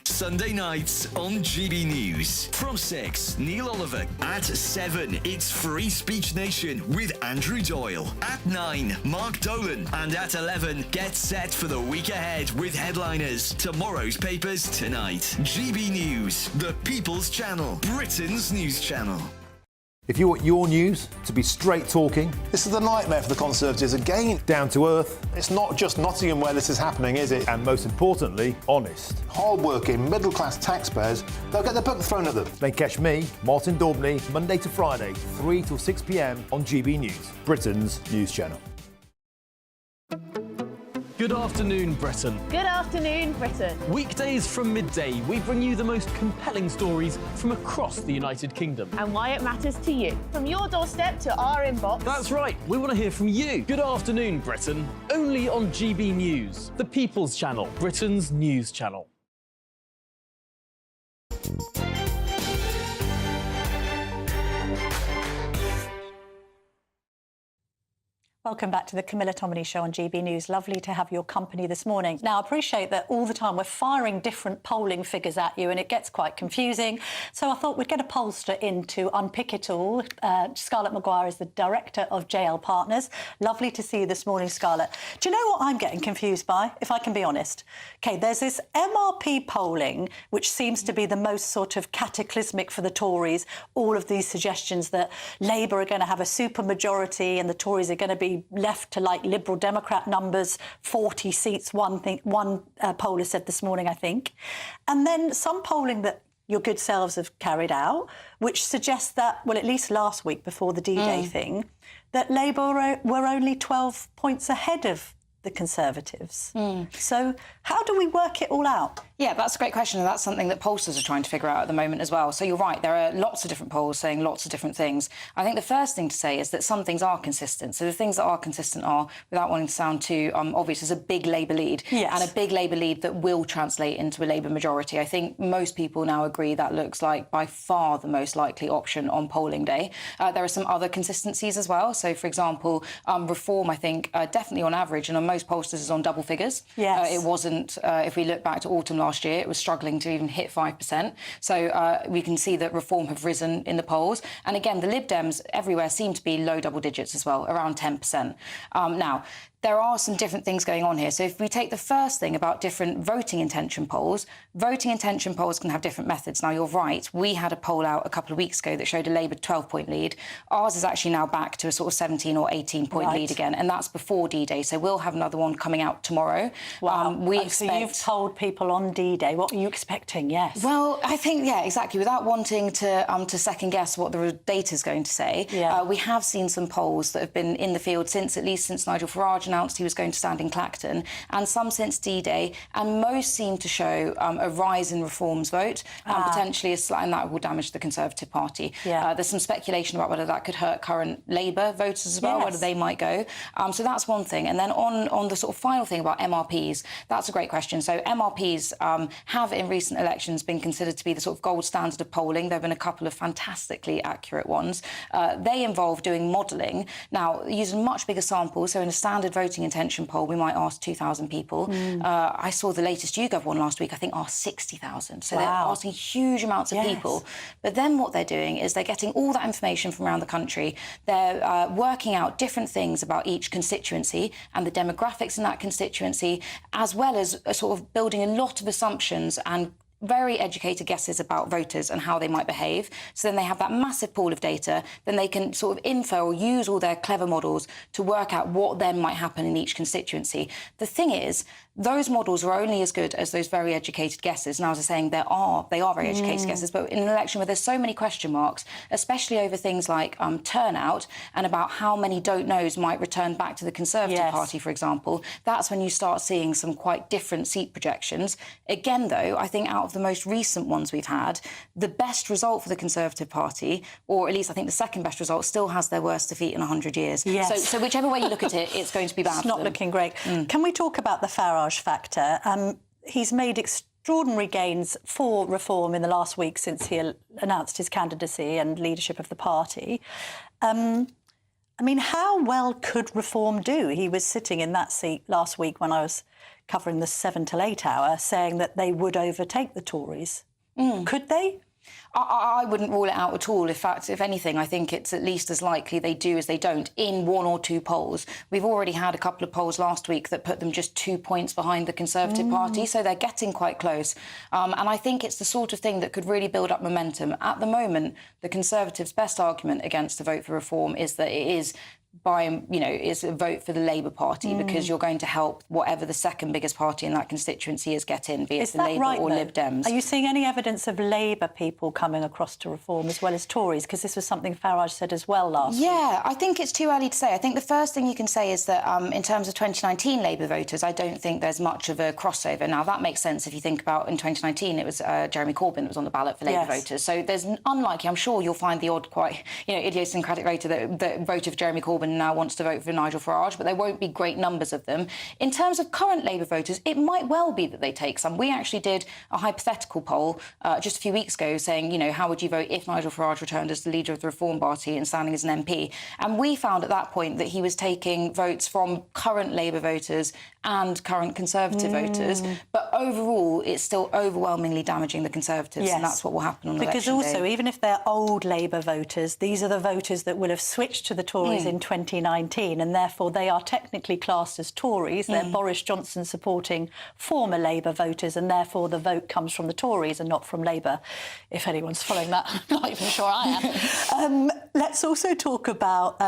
Sunday nights on GB News. From 6, Neil Oliver. At 7, it's Free Speech Nation with Andrew Doyle. At 9, Mark Dolan. And at 11, get set for the week ahead with headliners. Tomorrow's papers tonight. GB News, the People's Channel, Britain's news channel. If you want your news to be straight talking, this is the nightmare for the Conservatives again. Down to earth. It's not just Nottingham where this is happening, is it? And most importantly, honest. Hard-working, middle-class taxpayers, they'll get their book thrown at them. Then catch me, Martin Daubney, Monday to Friday, 3 till 6 p.m. on GB News, Britain's news channel. Good afternoon, Britain. Good afternoon, Britain. Weekdays from midday, we bring you the most compelling stories from across the United Kingdom. And why it matters to you. From your doorstep to our inbox. That's right, we want to hear from you. Good afternoon, Britain. Only on GB News, the People's Channel, Britain's news channel. Welcome back to the Camilla Tominey Show on GB News. Lovely to have your company this morning. Now, I appreciate that all the time we're firing different polling figures at you and it gets quite confusing. So I thought we'd get a pollster in to unpick it all. Scarlett Maguire is the Director of JL Partners. Lovely to see you this morning, Scarlett. Do you know what I'm getting confused by, if I can be honest? OK, there's this MRP polling, which seems to be the most sort of cataclysmic for the Tories. All of these suggestions that Labour are going to have a supermajority and the Tories are going to be left to like Liberal Democrat numbers, 40 seats, one poller said this morning, I think. And then some polling that your good selves have carried out, which suggests that, well, at least last week before the D-Day thing, that Labour were only 12 points ahead of the Conservatives. So how do we work it all out? Yeah, that's a great question, and that's something that pollsters are trying to figure out at the moment as well. So you're right, there are lots of different polls saying lots of different things. I think the first thing to say is that some things are consistent. So the things that are consistent are, without wanting to sound too obvious, there's a big Labour lead, and a big Labour lead that will translate into a Labour majority. I think most people now agree that looks like by far the most likely option on polling day. There are some other consistencies as well. So, for example, Reform, I think, definitely on average, and on most pollsters is on double figures. It wasn't, if we look back to autumn last year, it was struggling to even hit 5%. So we can see that Reform have risen in the polls. And again, the Lib Dems everywhere seem to be low double digits as well, around 10%. Now, there are some different things going on here. So if we take the first thing about different voting intention polls can have different methods. Now, you're right, we had a poll out a couple of weeks ago that showed a Labour 12-point lead. Ours is actually now back to a sort of 17 or 18-point lead again, and that's before D-Day. So we'll have another one coming out tomorrow. Wow. So you've told people on D-Day. What are you expecting? Yes. Well, I think, yeah, exactly. Without wanting to second-guess what the data's going to say, we have seen some polls that have been in the field at least since Nigel Farage announced he was going to stand in Clacton, and some since D-Day, and most seem to show a rise in Reform's vote, and potentially and that will damage the Conservative Party. There's some speculation about whether that could hurt current Labour voters as well, whether they might go. So that's one thing. And then on the sort of final thing about MRPs, that's a great question. So MRPs have in recent elections been considered to be the sort of gold standard of polling. There have been a couple of fantastically accurate ones. They involve doing modelling. Now, using much bigger samples, so in a standard voting intention poll, we might ask 2,000 people. I saw the latest YouGov one last week, I think asked 60,000. So they're asking huge amounts of people. But then what they're doing is they're getting all that information from around the country. They're working out different things about each constituency and the demographics in that constituency, as well as sort of building a lot of assumptions and very educated guesses about voters and how they might behave. So then they have that massive pool of data, then they can sort of infer or use all their clever models to work out what then might happen in each constituency. The thing is, those models are only as good as those very educated guesses. Now, as I was saying, they are very educated guesses, but in an election where there's so many question marks, especially over things like turnout and about how many don't knows might return back to the Conservative Party, for example, that's when you start seeing some quite different seat projections. Again, though, I think out of the most recent ones we've had, the best result for the Conservative Party, or at least I think the second best result, still has their worst defeat in 100 years. So whichever way you look at it, it's going to be bad. It's not looking great. Can we talk about the Farage factor? He's made extraordinary gains for Reform in the last week since he announced his candidacy and leadership of the party. I mean, how well could Reform do? He was sitting in that seat last week when I was covering the 7 till 8 hour, saying that they would overtake the Tories. Could they? I wouldn't rule it out at all. In fact, if anything, I think it's at least as likely they do as they don't in 1 or 2 polls. We've already had a couple of polls last week that put them just 2 points behind the Conservative Party, so they're getting quite close. And I think it's the sort of thing that could really build up momentum. At the moment, the Conservatives' best argument against a vote for Reform is that it is is a vote for the Labour Party because you're going to help whatever the second biggest party in that constituency is get in, be it the Labour or Lib Dems. Are you seeing any evidence of Labour people coming across to Reform as well as Tories? Because this was something Farage said as well last week. Yeah, I think it's too early to say. I think the first thing you can say is that in terms of 2019 Labour voters, I don't think there's much of a crossover. Now, that makes sense if you think about in 2019 it was Jeremy Corbyn that was on the ballot for Labour voters. So there's unlikely, I'm sure you'll find the odd quite idiosyncratic voter that voted for Jeremy Corbyn Corbyn now wants to vote for Nigel Farage, but there won't be great numbers of them. In terms of current Labour voters, it might well be that they take some. We actually did a hypothetical poll just a few weeks ago saying, you know, how would you vote if Nigel Farage returned as the leader of the Reform Party and standing as an MP? And we found at that point that he was taking votes from current Labour voters and current Conservative voters. But overall, it's still overwhelmingly damaging the Conservatives, and that's what will happen on election day. Because also, even if they're old Labour voters, these are the voters that will have switched to the Tories in 2019, and therefore they are technically classed as Tories. They're Boris Johnson supporting former Labour voters, and therefore the vote comes from the Tories and not from Labour, if anyone's following that. I'm not even sure I am. Let's also talk about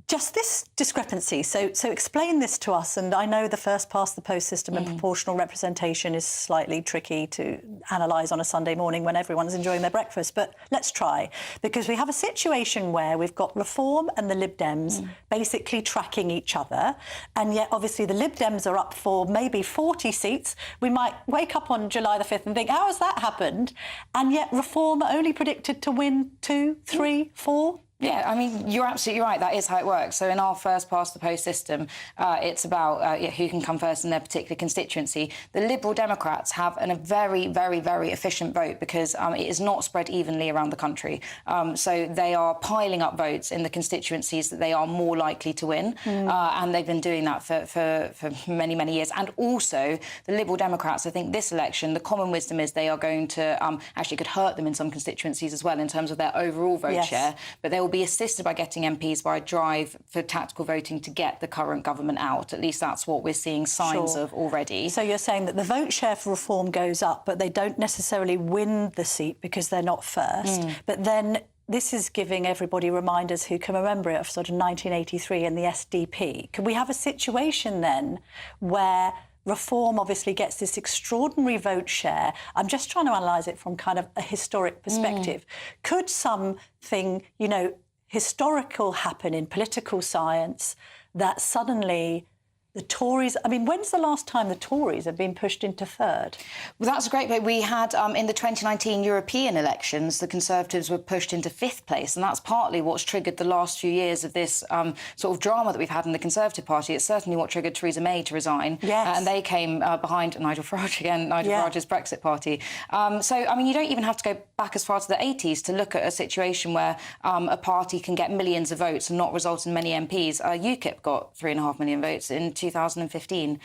just this discrepancy. So explain this to us. And I know the first past the post system and proportional representation is slightly tricky to analyse on a Sunday morning when everyone's enjoying their breakfast, but let's try. Because we have a situation where we've got Reform and the Lib Dems basically tracking each other, and yet obviously the Lib Dems are up for maybe 40 seats. We might wake up on July the 5th and think, how has that happened? And yet Reform are only predicted to win 2, 3, 4. Yeah, I mean, you're absolutely right. That is how it works. So in our first past the post system, it's about who can come first in their particular constituency. The Liberal Democrats have a very, very, very efficient vote because it is not spread evenly around the country. So they are piling up votes in the constituencies that they are more likely to win. And they've been doing that for many, many years. And also, the Liberal Democrats, I think this election, the common wisdom is they are going to actually could hurt them in some constituencies as well in terms of their overall vote share. But they will be assisted by getting MPs by a drive for tactical voting to get the current government out. At least that's what we're seeing signs of already. So you're saying that the vote share for Reform goes up, but they don't necessarily win the seat because they're not first. But then this is giving everybody reminders who can remember it of sort of 1983 and the SDP. Can we have a situation then where Reform obviously gets this extraordinary vote share? I'm just trying to analyse it from kind of a historic perspective. Could something, you know, historical happen in political science that suddenly the Tories... I mean, when's the last time the Tories have been pushed into third? Well, that's a great point. We had, in the 2019 European elections, the Conservatives were pushed into 5th place, and that's partly what's triggered the last few years of this sort of drama that we've had in the Conservative Party. It's certainly what triggered Theresa May to resign. And they came behind Nigel Farage again, Farage's Brexit Party. So, I mean, you don't even have to go back as far to the 80s to look at a situation where a party can get millions of votes and not result in many MPs. UKIP got 3.5 million votes in 2015.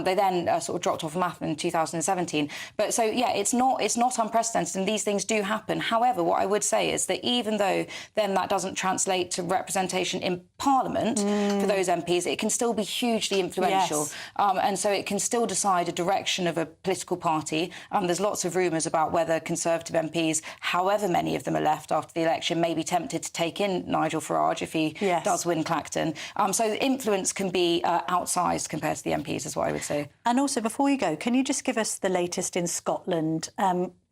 They then sort of dropped off a map in 2017. But so, yeah, it's not unprecedented, and these things do happen. However, what I would say is that even though then that doesn't translate to representation in Parliament for those MPs, it can still be hugely influential. And so it can still decide a direction of a political party. There's lots of rumours about whether Conservative MPs, however many of them are left after the election, may be tempted to take in Nigel Farage if he does win Clacton. So the influence can be outsized compared to the MPs, is what I would say. And also, before you go, can you just give us the latest in Scotland?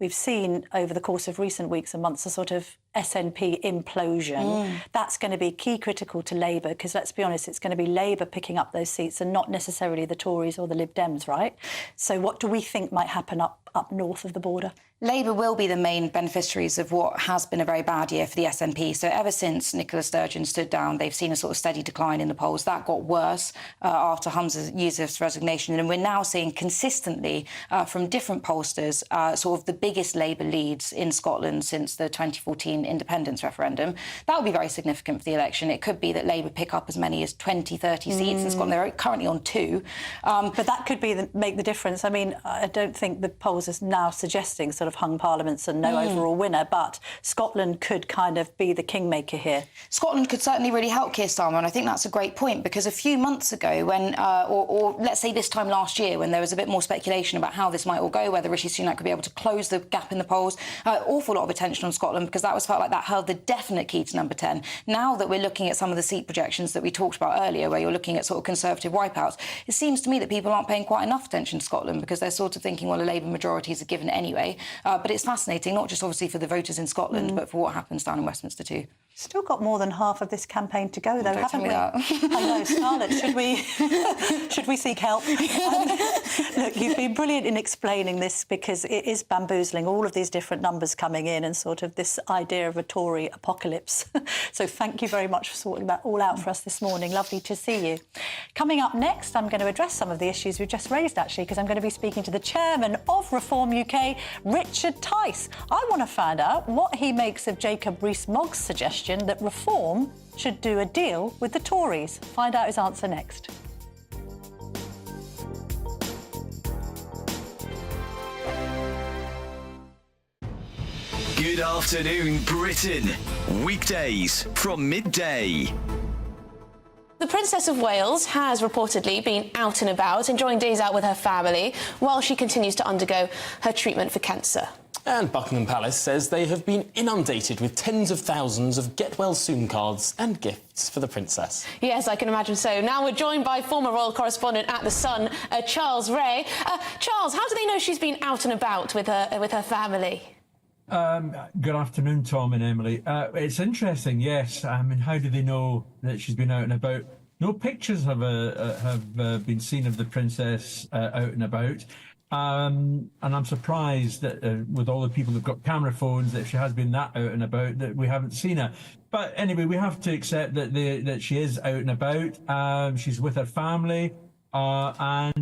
We've seen over the course of recent weeks and months a sort of SNP implosion. That's going to be key critical to Labour, because let's be honest, it's going to be Labour picking up those seats and not necessarily the Tories or the Lib Dems, right? So what do we think might happen up north of the border? Labour will be the main beneficiaries of what has been a very bad year for the SNP. So ever since Nicola Sturgeon stood down, they've seen a sort of steady decline in the polls. That got worse after Hamza Yousaf's resignation. And we're now seeing consistently from different pollsters sort of the biggest Labour leads in Scotland since the 2014 independence referendum. That will be very significant for the election. It could be that Labour pick up as many as 20, 30 seats in Scotland. They're currently on 2. But that could be make the difference. I mean, I don't think the polls are now suggesting sort of hung parliaments and no overall winner, but Scotland could kind of be the kingmaker here. Scotland could certainly really help Keir Starmer, and I think that's a great point, because a few months ago when, or let's say this time last year, when there was a bit more speculation about how this might all go, whether Rishi Sunak could be able to close the gap in the polls, awful lot of attention on Scotland, because that was felt like that held the definite key to number 10. Now that we're looking at some of the seat projections that we talked about earlier, where you're looking at sort of Conservative wipeouts, it seems to me that people aren't paying quite enough attention to Scotland, because they're sort of thinking, well, a Labour majority is a given anyway. But it's fascinating, not just obviously for the voters in Scotland, but for what happens down in Westminster too. Still got more than half of this campaign to go, though, Don't haven't we? tell me that. I know, Scarlett, should we seek help? Look, you've been brilliant in explaining this because it is bamboozling, all of these different numbers coming in and sort of this idea of a Tory apocalypse. So thank you very much for sorting that all out for us this morning. Lovely to see you. Coming up next, I'm going to address some of the issues we've just raised, actually, because I'm going to be speaking to the chairman of Reform UK, Richard Tice. I want to find out what he makes of Jacob Rees-Mogg's suggestion that Reform should do a deal with the Tories. Find out his answer next. Good afternoon, Britain. Weekdays from midday. The Princess of Wales has reportedly been out and about, enjoying days out with her family, while she continues to undergo her treatment for cancer. And Buckingham Palace says they have been inundated with tens of thousands of get-well-soon cards and gifts for the princess. Yes, I can imagine so. Now we're joined by former royal correspondent at The Sun, Charles Ray. Charles, how do they know she's been out and about with her family? Good afternoon, Tom and Emily. It's interesting, yes. I mean, how do they know that she's been out and about? No pictures have been seen of the princess out and about. And I'm surprised that with all the people who've got camera phones, that if she has been that out and about, that we haven't seen her. But anyway, we have to accept that that she is out and about. She's with her family, but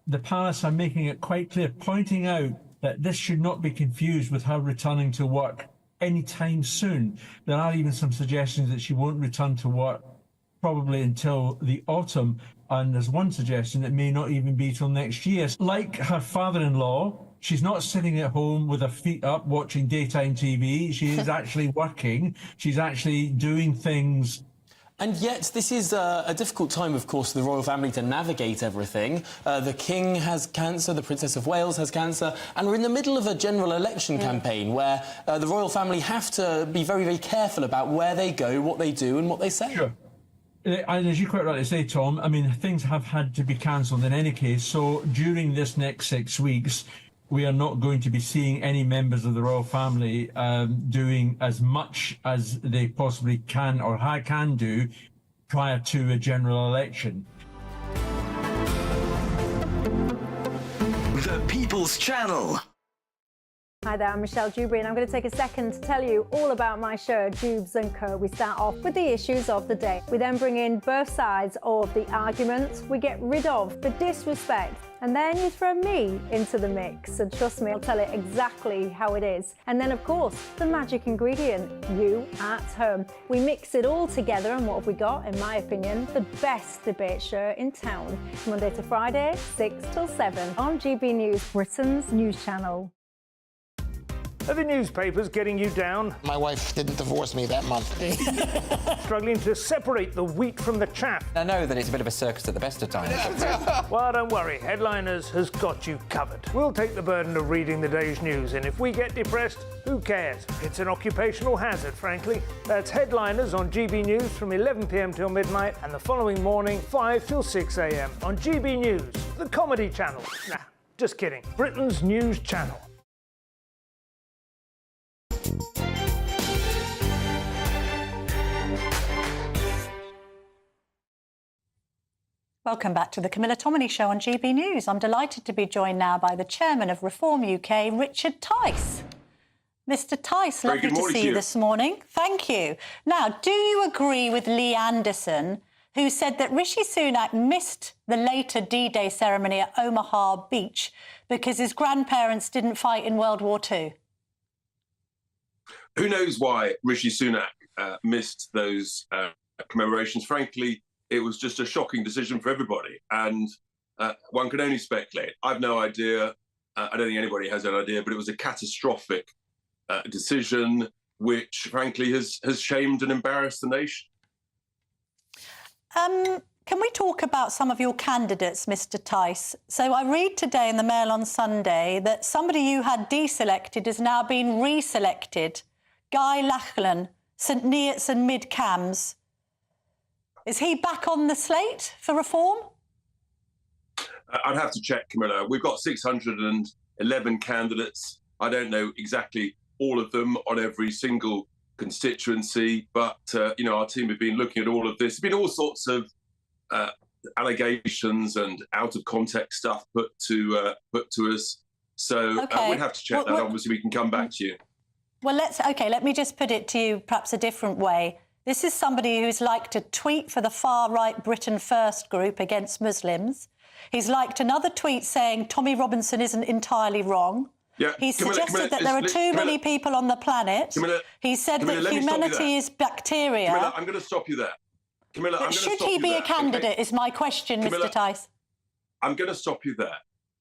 the palace are making it quite clear, pointing out that this should not be confused with her returning to work anytime soon. There are even some suggestions that she won't return to work probably until the autumn. And there's one suggestion that may not even be till next year. Like her father-in-law, she's not sitting at home with her feet up watching daytime TV. She is actually working. She's actually doing things. And yet, this is a difficult time, of course, for the royal family to navigate everything. The King has cancer, the Princess of Wales has cancer, and we're in the middle of a general election campaign where the royal family have to be very, very careful about where they go, what they do and what they say. Sure. And as you quite rightly say, Tom, I mean, things have had to be cancelled in any case. So during this next 6 weeks, we are not going to be seeing any members of the royal family doing as much as they possibly can or can do prior to a general election. The People's Channel. Hi there, I'm Michelle Dewberry and I'm going to take a second to tell you all about my show, Dubes & Co. We start off with the issues of the day. We then bring in both sides of the argument. We get rid of the disrespect. And then you throw me into the mix. And trust me, I'll tell it exactly how it is. And then, of course, the magic ingredient, you at home. We mix it all together and what have we got, in my opinion, the best debate show in town. Monday to Friday, 6 till 7 on GB News, Britain's news channel. Are the newspapers getting you down? My wife didn't divorce me that month. Struggling to separate the wheat from the chaff? I know that it's a bit of a circus at the best of times. Well, don't worry, Headliners has got you covered. We'll take the burden of reading the day's news, and if we get depressed, who cares? It's an occupational hazard, frankly. That's Headliners on GB News from 11 p.m. till midnight, and the following morning, 5 till 6 a.m. on GB News, the comedy channel. Nah, just kidding. Britain's news channel. Welcome back to the Camilla Tominey Show on GB News. I'm delighted to be joined now by the chairman of Reform UK, Richard Tice. Mr Tice, lovely to see you this morning. Thank you. Now, do you agree with Lee Anderson, who said that Rishi Sunak missed the later D-Day ceremony at Omaha Beach because his grandparents didn't fight in World War II? Who knows why Rishi Sunak missed those commemorations? Frankly, it was just a shocking decision for everybody, and one can only speculate. I've no idea. I don't think anybody has an idea, but it was a catastrophic decision which, frankly, has shamed and embarrassed the nation. Can we talk about some of your candidates, Mr Tice? So I read today in the Mail on Sunday that somebody you had deselected has now been reselected. Guy Lachlan, St Neots and Mid Cams. Is he back on the slate for Reform? I'd have to check, Camilla. We've got 611 candidates. I don't know exactly all of them on every single constituency. But, you know, our team have been looking at all of this. There's been all sorts of allegations and out of context stuff put to us. So we'd have to check that. Obviously, we can come back to you. Well, let me just put it to you perhaps a different way. This is somebody who's liked a tweet for the far-right Britain First group against Muslims. He's liked another tweet saying Tommy Robinson isn't entirely wrong. Yeah, He suggested that there are too many people on the planet. He said that humanity is bacteria. Camilla, I'm going to stop you there. Camilla, but should he be a candidate, is my question, Camilla, Mr Tice. I'm going to stop you there.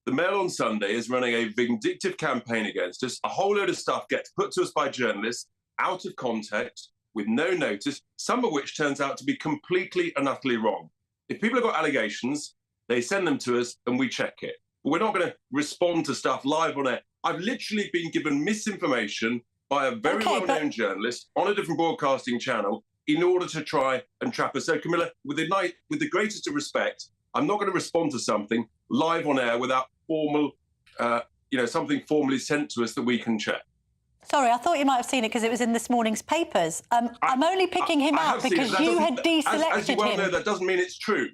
The Mail on Sunday is running a vindictive campaign against us. A whole load of stuff gets put to us by journalists out of context, with no notice, some of which turns out to be completely and utterly wrong. If people have got allegations, they send them to us and we check it. But we're not going to respond to stuff live on air. I've literally been given misinformation by a very well-known journalist on a different broadcasting channel in order to try and trap us. So, Camilla, with the greatest of respect, I'm not going to respond to something live on air without formal, something formally sent to us that we can check. Sorry, I thought you might have seen it because it was in this morning's papers. I'm only picking him out because you had deselected as you well him. know, that doesn't mean it's true.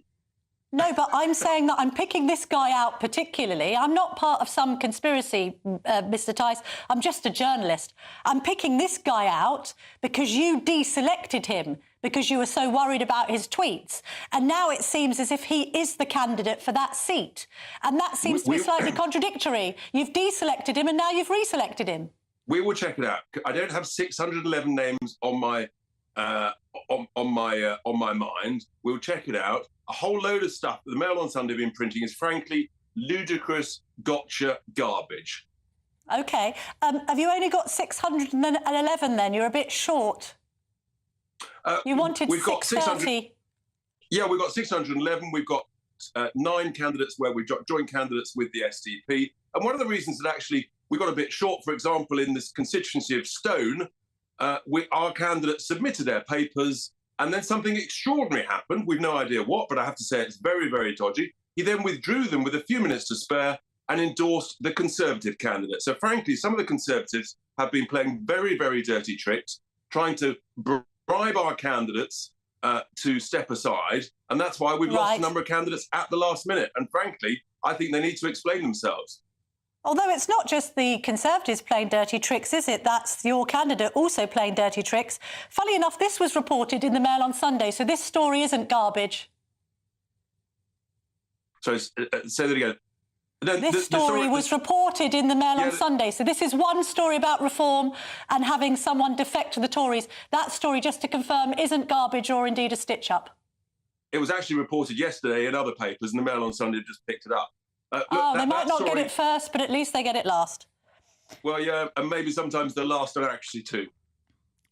No, but I'm saying that I'm picking this guy out particularly. I'm not part of some conspiracy, Mr Tice. I'm just a journalist. I'm picking this guy out because you deselected him because you were so worried about his tweets. And now it seems as if he is the candidate for that seat. And that seems to be slightly contradictory. You've deselected him and now you've reselected him. We will check it out. I don't have 611 names on my mind. We'll check it out. A whole load of stuff that the Mail on Sunday have been printing is frankly ludicrous, gotcha garbage. OK. Have you only got 611 then? You're a bit short. You wanted 630. Yeah, we've got 611. We've got 9 candidates where we've joined candidates with the SDP. And one of the reasons that actually we got a bit short, for example, in this constituency of Stone, our candidates submitted their papers and then something extraordinary happened. We've no idea what, but I have to say it's very, very dodgy. He then withdrew them with a few minutes to spare and endorsed the Conservative candidate. So frankly, some of the Conservatives have been playing very, very dirty tricks, trying to bribe our candidates to step aside. And that's why we've lost a number of candidates at the last minute. And frankly, I think they need to explain themselves. Although it's not just the Conservatives playing dirty tricks, is it? That's your candidate also playing dirty tricks. Funnily enough, this was reported in the Mail on Sunday, so this story isn't garbage. Sorry, say that again. This story was reported in the Mail on Sunday, so this is one story about reform and having someone defect to the Tories. That story, just to confirm, isn't garbage or indeed a stitch-up. It was actually reported yesterday in other papers, and the Mail on Sunday just picked it up. They might not get it first, but at least they get it last. Well, yeah, and maybe sometimes the last are actually too.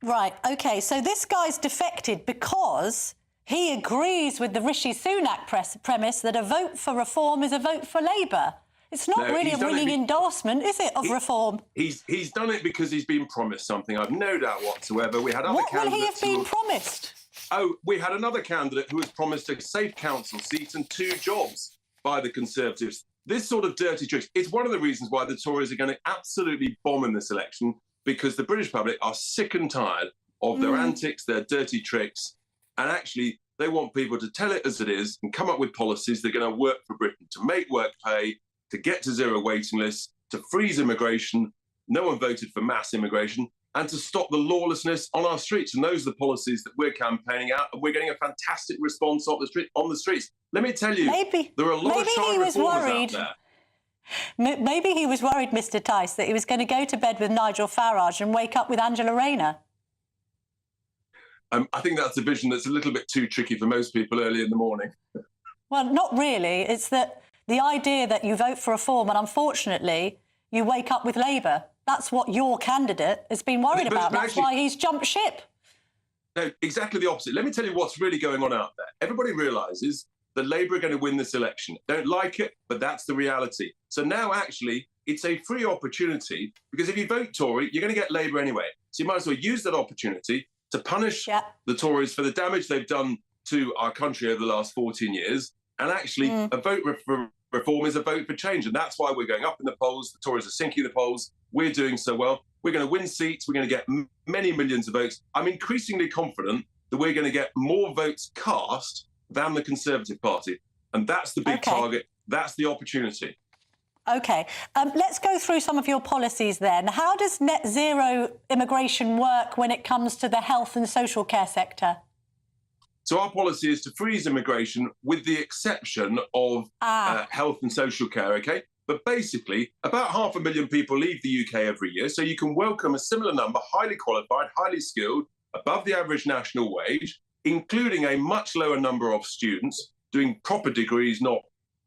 Right, OK, so this guy's defected because he agrees with the Rishi Sunak premise that a vote for reform is a vote for Labour. It's not really a ringing endorsement, is it, of reform? He's done it because he's been promised something. I've no doubt whatsoever. We had other candidates. What will he have been promised? Oh, we had another candidate who was promised a safe council seat and 2 jobs by the Conservatives. This sort of dirty tricks is one of the reasons why the Tories are going to absolutely bomb in this election, because the British public are sick and tired of their antics, their dirty tricks, and actually they want people to tell it as it is and come up with policies that are going to work for Britain, to make work pay, to get to zero waiting lists, to freeze immigration. No one voted for mass immigration, and to stop the lawlessness on our streets. And those are the policies that we're campaigning out, and we're getting a fantastic response on the streets. Let me tell you, there are a lot of shy reformers out there. Maybe he was worried, Mr Tice, that he was going to go to bed with Nigel Farage and wake up with Angela Rayner. I think that's a vision that's a little bit too tricky for most people early in the morning. Well, not really. It's that the idea that you vote for reform and, unfortunately, you wake up with Labour. That's what your candidate has been worried about. That's why he's jumped ship. No, exactly the opposite. Let me tell you what's really going on out there. Everybody realises that Labour are going to win this election. Don't like it, but that's the reality. So now, actually, it's a free opportunity, because if you vote Tory, you're going to get Labour anyway. So you might as well use that opportunity to punish the Tories for the damage they've done to our country over the last 14 years. And actually, a vote for reform is a vote for change. And that's why we're going up in the polls. The Tories are sinking the polls. We're doing so well. we're going to win seats, we're going to get many millions of votes. I'm increasingly confident that we're going to get more votes cast than the Conservative Party. And that's the big target. That's the opportunity. OK. Let's go through some of your policies then. How does net zero immigration work when it comes to the health and social care sector? So our policy is to freeze immigration with the exception of health and social care, OK? But basically, about 500,000 people leave the UK every year, so you can welcome a similar number, highly qualified, highly skilled, above the average national wage, including a much lower number of students doing proper degrees, not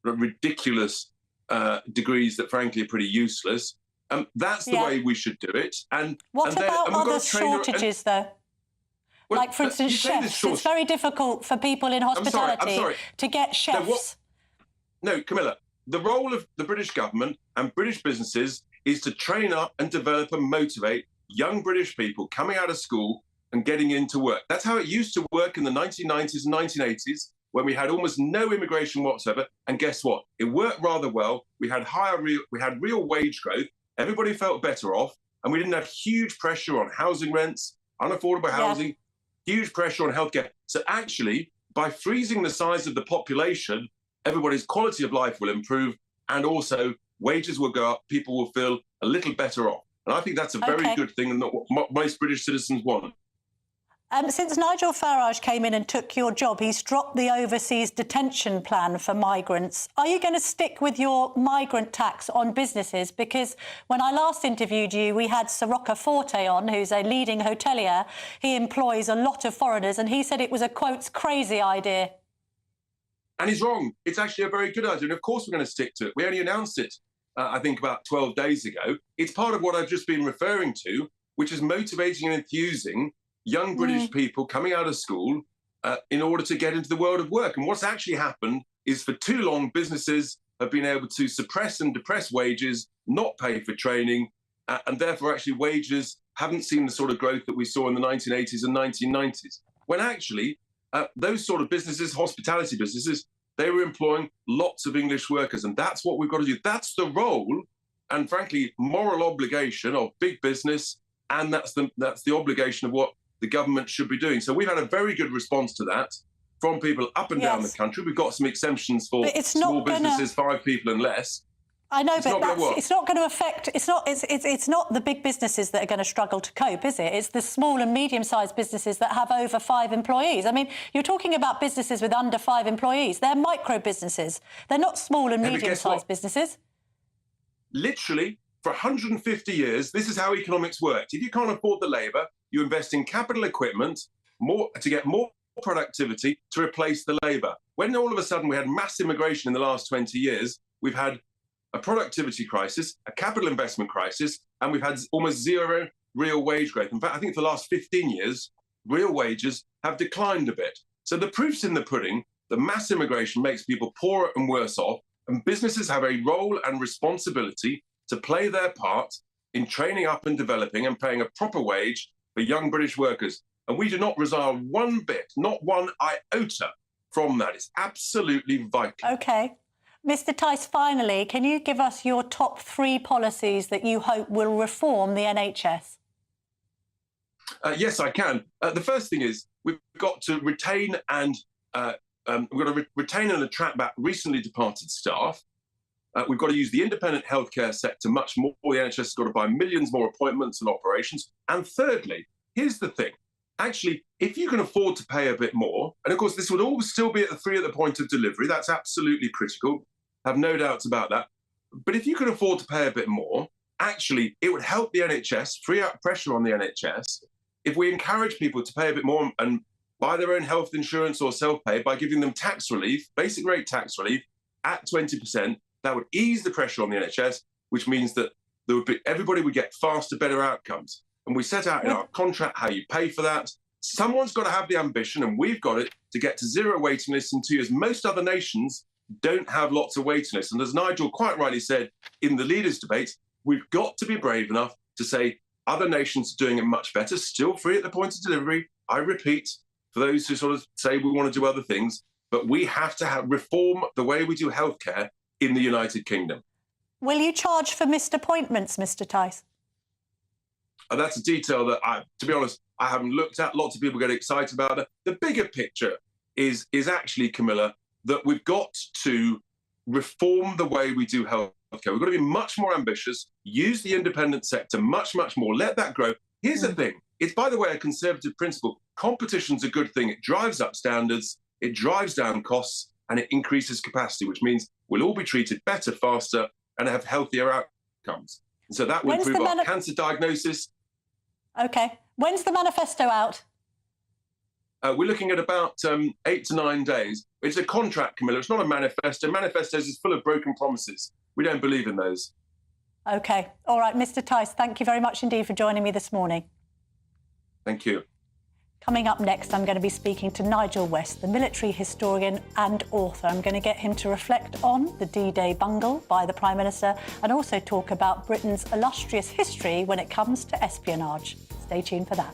ridiculous degrees that, frankly, are pretty useless. That's the way we should do it. And what and about other shortages, though? Well, like, for instance, chefs. It's very difficult for people in hospitality to get chefs. No, Camilla, the role of the British government and British businesses is to train up and develop and motivate young British people coming out of school and getting into work. That's how it used to work in the 1990s and 1980s, when we had almost no immigration whatsoever. And guess what? It worked rather well. We had real wage growth. Everybody felt better off, and we didn't have huge pressure on housing rents, unaffordable housing, huge pressure on healthcare. So actually, by freezing the size of the population, everybody's quality of life will improve, and also wages will go up. People will feel a little better off. And I think that's a very good thing, and what most British citizens want. Since Nigel Farage came in and took your job, he's dropped the overseas detention plan for migrants. Are you going to stick with your migrant tax on businesses? Because when I last interviewed you, we had Sirocco Forte on, who's a leading hotelier. He employs a lot of foreigners, and he said it was a, quote, crazy idea. And he's wrong. It's actually a very good idea. And of course, we're going to stick to it. We only announced it, I think, about 12 days ago. It's part of what I've just been referring to, which is motivating and enthusing young British people coming out of school in order to get into the world of work. And what's actually happened is, for too long, businesses have been able to suppress and depress wages, not pay for training, and therefore actually wages haven't seen the sort of growth that we saw in the 1980s and 1990s. When actually those sort of businesses, hospitality businesses, they were employing lots of English workers. And that's what we've got to do. That's the role and, frankly, moral obligation of big business. And that's the obligation of what the government should be doing. So we've had a very good response to that from people up and down the country. We've got some exemptions for small businesses, 5 people and less. I know, but it's not going to affect. It's not the big businesses that are going to struggle to cope, is it? It's the small and medium-sized businesses that have over 5 employees. I mean, you're talking about businesses with under 5 employees. They're micro businesses. They're not small and medium-sized businesses. Literally, for 150 years, this is how economics worked. If you can't afford the labour, you invest in capital equipment to get more productivity to replace the labour. When all of a sudden we had mass immigration in the last 20 years, we've had a productivity crisis, a capital investment crisis, and we've had almost zero real wage growth. In fact, I think for the last 15 years, real wages have declined a bit. So the proof's in the pudding that mass immigration makes people poorer and worse off, and businesses have a role and responsibility to play their part in training up and developing and paying a proper wage for young British workers. And we do not resile one bit, not one iota from that. It's absolutely vital. OK. Mr Tice, finally, can you give us your top 3 policies that you hope will reform the NHS? Yes, I can. The first thing is we've got to retain and attract back recently departed staff. We've got to use the independent healthcare sector much more. The NHS has got to buy millions more appointments and operations. And thirdly, here's the thing. Actually, if you can afford to pay a bit more, and of course this would always still be at the point of delivery, that's absolutely critical, have no doubts about that. But if you can afford to pay a bit more, actually it would help the NHS, free up pressure on the NHS, if we encourage people to pay a bit more and buy their own health insurance or self-pay by giving them tax relief, basic rate tax relief at 20%. That would ease the pressure on the NHS, which means that everybody would get faster, better outcomes. And we set out in our contract how you pay for that. Someone's got to have the ambition, and we've got it, to get to 0 waiting lists in 2 years. Most other nations don't have lots of waiting lists. And as Nigel quite rightly said in the leaders' debate, we've got to be brave enough to say other nations are doing it much better, still free at the point of delivery. I repeat, for those who sort of say we want to do other things, but we have to reform the way we do healthcare in the United Kingdom. Will you charge for missed appointments, Mr Tice? And that's a detail that, to be honest, I haven't looked at. Lots of people get excited about it. The bigger picture is actually, Camilla, that we've got to reform the way we do healthcare. We've got to be much more ambitious, use the independent sector much, much more, let that grow. Here's the thing. It's, by the way, a conservative principle. Competition's a good thing. It drives up standards, it drives down costs, and it increases capacity, which means we'll all be treated better, faster, and have healthier outcomes. And so that will improve our cancer diagnosis. OK. When's the manifesto out? We're looking at about 8 to 9 days. It's a contract, Camilla. It's not a manifesto. Manifestos is full of broken promises. We don't believe in those. OK. All right, Mr. Tice, thank you very much indeed for joining me this morning. Thank you. Coming up next, I'm going to be speaking to Nigel West, the military historian and author. I'm going to get him to reflect on the D-Day bungle by the Prime Minister and also talk about Britain's illustrious history when it comes to espionage. Stay tuned for that.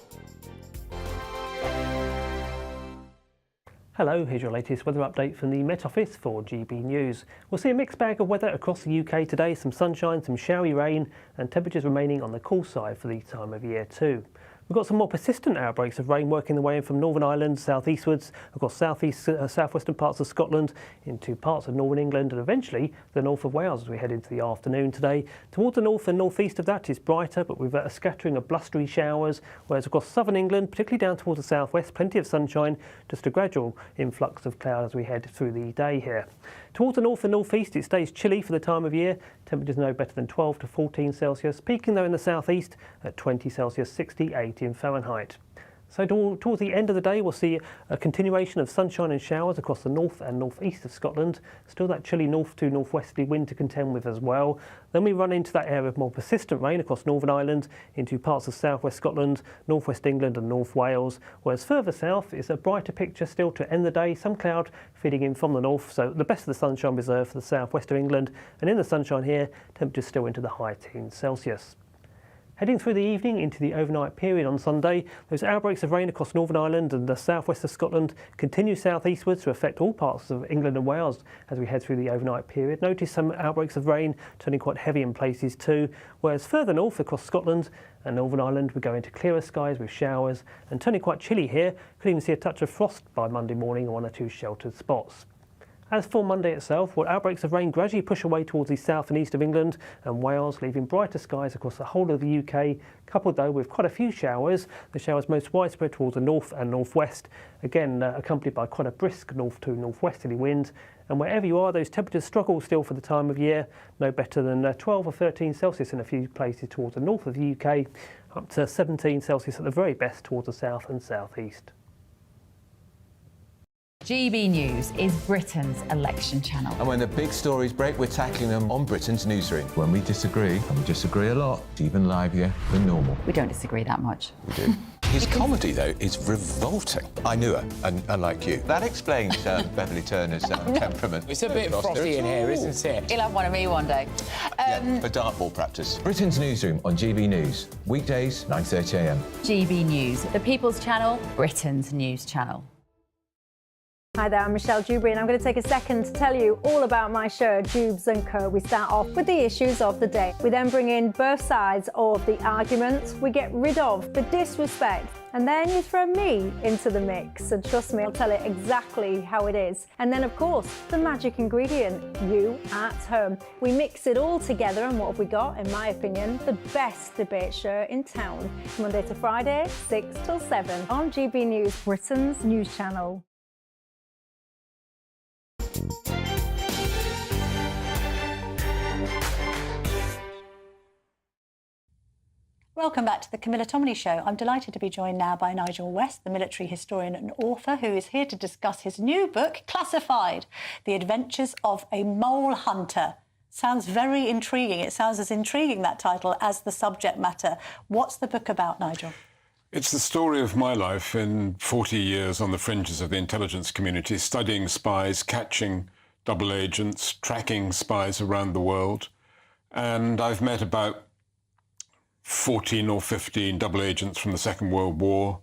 Hello, here's your latest weather update from the Met Office for GB News. We'll see a mixed bag of weather across the UK today, some sunshine, some showery rain and temperatures remaining on the cool side for the time of year too. We've got some more persistent outbreaks of rain working their way in from Northern Ireland southeastwards, across southwestern parts of Scotland, into parts of northern England and eventually the north of Wales as we head into the afternoon today. Towards the north and northeast of that is brighter, but with a scattering of blustery showers, whereas across southern England, particularly down towards the southwest, plenty of sunshine, just a gradual influx of cloud as we head through the day here. Towards the north and northeast, it stays chilly for the time of year. Temperatures no better than 12 to 14 Celsius, peaking though in the southeast at 20 Celsius, 68 in Fahrenheit. So towards the end of the day, we'll see a continuation of sunshine and showers across the north and northeast of Scotland. Still that chilly north to northwesterly wind to contend with as well. Then we run into that area of more persistent rain across Northern Ireland, into parts of southwest Scotland, northwest England and North Wales. Whereas further south, it's a brighter picture still to end the day. Some cloud feeding in from the north, so the best of the sunshine reserved for the southwest of England. And in the sunshine here, temperatures still into the high teens Celsius. Heading through the evening into the overnight period on Sunday, those outbreaks of rain across Northern Ireland and the southwest of Scotland continue southeastwards to affect all parts of England and Wales as we head through the overnight period. Notice some outbreaks of rain turning quite heavy in places too, whereas further north across Scotland and Northern Ireland we go into clearer skies with showers and turning quite chilly here. Could even see a touch of frost by Monday morning on one or two sheltered spots. As for Monday itself, well, outbreaks of rain gradually push away towards the south and east of England and Wales, leaving brighter skies across the whole of the UK, coupled though with quite a few showers. The showers most widespread towards the north and northwest, again accompanied by quite a brisk north to northwesterly wind. And wherever you are, those temperatures struggle still for the time of year, no better than 12 or 13 Celsius in a few places towards the north of the UK, up to 17 Celsius at the very best towards the south and southeast. GB News is Britain's election channel. And when the big stories break, we're tackling them on Britain's newsroom. When we disagree, and we disagree a lot, it's even livelier than normal. We don't disagree that much. We do. His comedy, though, is revolting. I knew her, and unlike you. That explains Beverly Turner's temperament. It's a bit frosty in here, isn't it? He'll have one of me one day. For dartball practice. Britain's newsroom on GB News. Weekdays, 9:30 a.m. GB News, the People's Channel, Britain's news channel. Hi there, I'm Michelle Dewberry and I'm going to take a second to tell you all about my show, Jubes & Co. We start off with the issues of the day. We then bring in both sides of the argument. We get rid of the disrespect. And then you throw me into the mix. And trust me, I'll tell it exactly how it is. And then, of course, the magic ingredient, you at home. We mix it all together and what have we got, in my opinion, the best debate show in town. Monday to Friday, 6 till 7 on GB News, Britain's news channel. Welcome back to the Camilla Tominey Show. I'm delighted to be joined now by Nigel West, the military historian and author, who is here to discuss his new book, Classified, The Adventures of a Mole Hunter. Sounds very intriguing. It sounds as intriguing, that title, as the subject matter. What's the book about, Nigel? It's the story of my life in 40 years on the fringes of the intelligence community, studying spies, catching double agents, tracking spies around the world. And I've met about 14 or 15 double agents from the Second World War.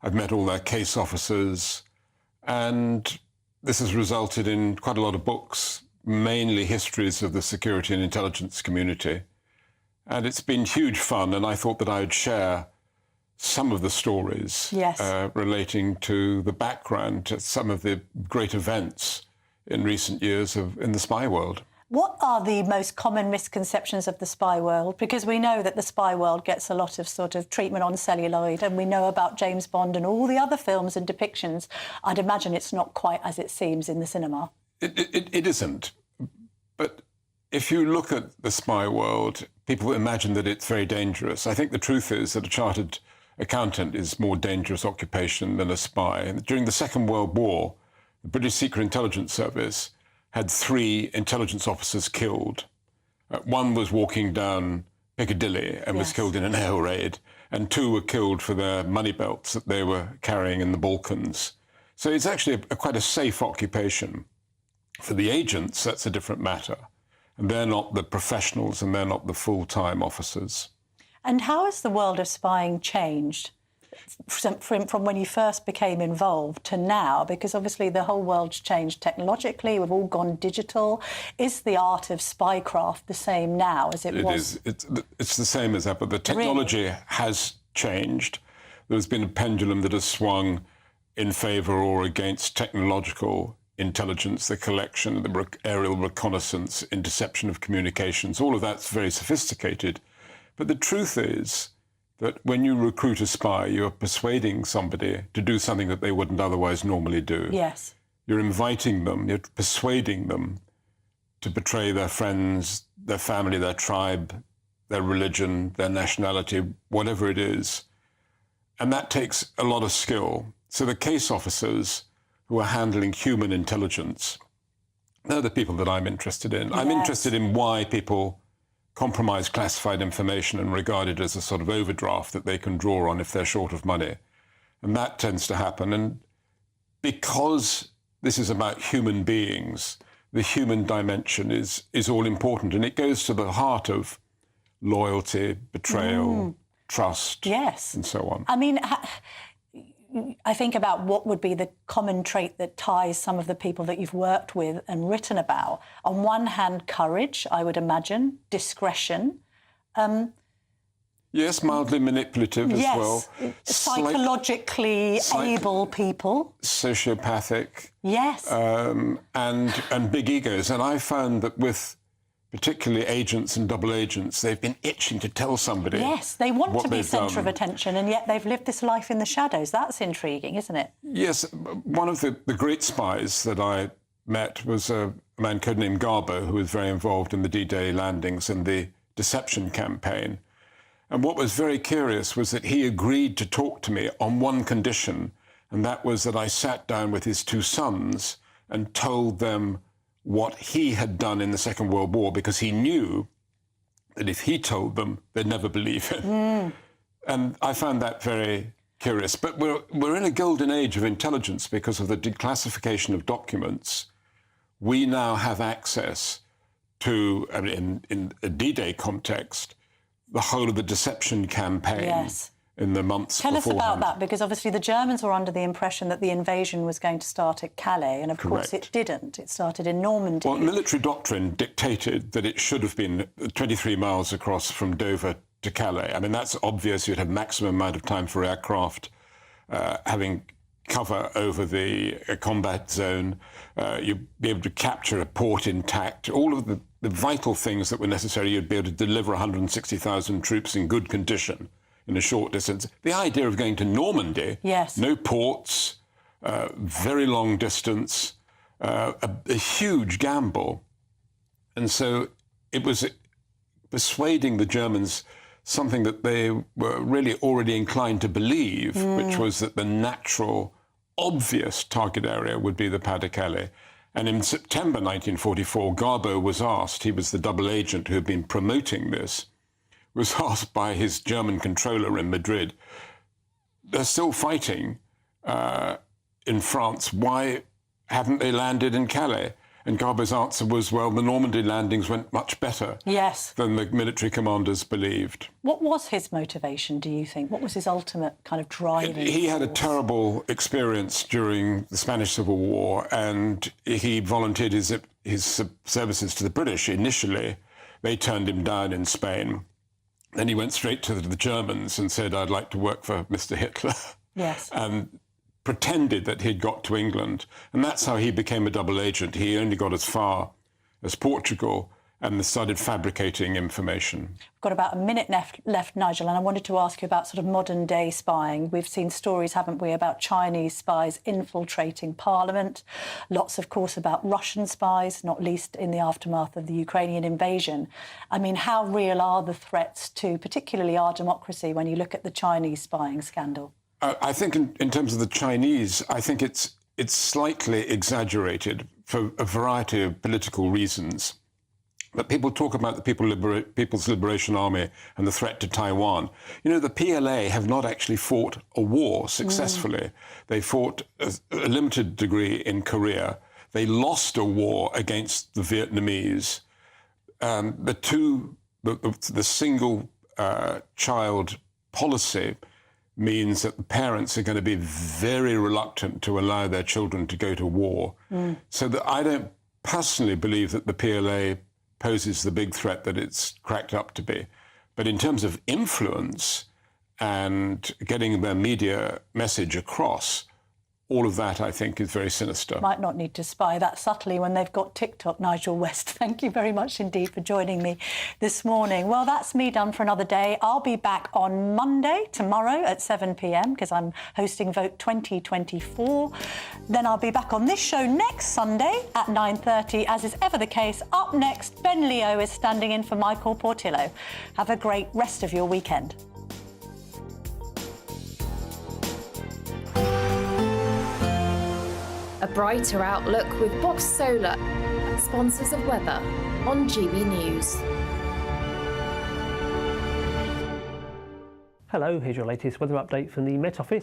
I've met all their case officers. And this has resulted in quite a lot of books, mainly histories of the security and intelligence community. And it's been huge fun, and I thought that I would share some of the stories relating to the background to some of the great events in recent years in the spy world. What are the most common misconceptions of the spy world? Because we know that the spy world gets a lot of sort of treatment on celluloid, and we know about James Bond and all the other films and depictions. I'd imagine it's not quite as it seems in the cinema. It isn't. But if you look at the spy world, people imagine that it's very dangerous. I think the truth is that a chartered accountant is a more dangerous occupation than a spy. And during the Second World War, the British Secret Intelligence Service had 3 intelligence officers killed. One was walking down Piccadilly and was killed in an air raid, and 2 were killed for their money belts that they were carrying in the Balkans. So it's actually quite a safe occupation. For the agents, that's a different matter. And they're not the professionals and they're not the full-time officers. And how has the world of spying changed from when you first became involved to now? Because obviously the whole world's changed technologically. We've all gone digital. Is the art of spycraft the same now as it was? It is. It's the same as ever. The technology has changed. There's been a pendulum that has swung in favour or against technological intelligence, the collection, the aerial reconnaissance, interception of communications. All of that's very sophisticated. But the truth is that when you recruit a spy, you're persuading somebody to do something that they wouldn't otherwise normally do. Yes. You're inviting them, you're persuading them to betray their friends, their family, their tribe, their religion, their nationality, whatever it is. And that takes a lot of skill. So the case officers who are handling human intelligence, they're the people that I'm interested in. Yes. I'm interested in why people compromise classified information and regard it as a sort of overdraft that they can draw on if they're short of money. And that tends to happen. And because this is about human beings, the human dimension is all important. And it goes to the heart of loyalty, betrayal, trust, and so on. I mean, I think about what would be the common trait that ties some of the people that you've worked with and written about. On one hand, courage, I would imagine, discretion. Yes, mildly manipulative as well. Psychologically able people. Sociopathic. Yes. And big egos. And I found that with particularly agents and double agents, they've been itching to tell somebody. Yes, they want to be centre of attention, and yet they've lived this life in the shadows. That's intriguing, isn't it? Yes. One of the great spies that I met was a man codenamed Garbo, who was very involved in the D-Day landings and the deception campaign. And what was very curious was that he agreed to talk to me on one condition, and that was that I sat down with his 2 sons and told them what he had done in the Second World War, because he knew that if he told them, they'd never believe him. And I found that very curious. But we're in a golden age of intelligence because of the declassification of documents. We now have access to, I mean, in a D-Day context, the whole of the deception campaign in the months beforehand. Tell us about that, because obviously the Germans were under the impression that the invasion was going to start at Calais, and of course it didn't. It started in Normandy. Well, military doctrine dictated that it should have been 23 miles across from Dover to Calais. I mean, that's obvious. You'd have maximum amount of time for aircraft having cover over the combat zone. You'd be able to capture a port intact. All of the vital things that were necessary. You'd be able to deliver 160,000 troops in good condition in a short distance. The idea of going to Normandy, no ports, very long distance, a huge gamble. And so it was persuading the Germans something that they were really already inclined to believe, which was that the natural, obvious target area would be the Pas-de-Calais. And in September 1944, Garbo was asked, he was the double agent who had been promoting this, was asked by his German controller in Madrid, they're still fighting in France, why haven't they landed in Calais? And Garbo's answer was, well, the Normandy landings went much better than the military commanders believed. What was his motivation, do you think? What was his ultimate kind of driving He had a terrible experience during the Spanish Civil War, and he volunteered his services to the British initially. They turned him down in Spain. Then he went straight to the Germans and said, I'd like to work for Mr. Hitler. Yes. And pretended that he'd got to England. And that's how he became a double agent. He only got as far as Portugal and started fabricating information. We've got about a minute left, Nigel, and I wanted to ask you about sort of modern-day spying. We've seen stories, haven't we, about Chinese spies infiltrating Parliament. Lots, of course, about Russian spies, not least in the aftermath of the Ukrainian invasion. I mean, how real are the threats to particularly our democracy when you look at the Chinese spying scandal? I think in terms of the Chinese, I think it's slightly exaggerated for a variety of political reasons. But people talk about the People's Liberation Army and the threat to Taiwan. You know, the PLA have not actually fought a war successfully. They fought a limited degree in Korea. They lost a war against the Vietnamese. The single child policy means that the parents are going to be very reluctant to allow their children to go to war. So that I don't personally believe that the PLA poses the big threat that it's cracked up to be. But in terms of influence and getting their media message across, all of that, I think, is very sinister. Might not need to spy that subtly when they've got TikTok. Nigel West, thank you very much indeed for joining me this morning. Well, that's me done for another day. I'll be back on Monday, tomorrow at 7 p.m, because I'm hosting Vote 2024. Then I'll be back on this show next Sunday at 9:30, as is ever the case. Up next, Ben Leo is standing in for Michael Portillo. Have a great rest of your weekend. A brighter outlook with Box Solar, sponsors of weather on GB News. Hello, here's your latest weather update from the Met Office.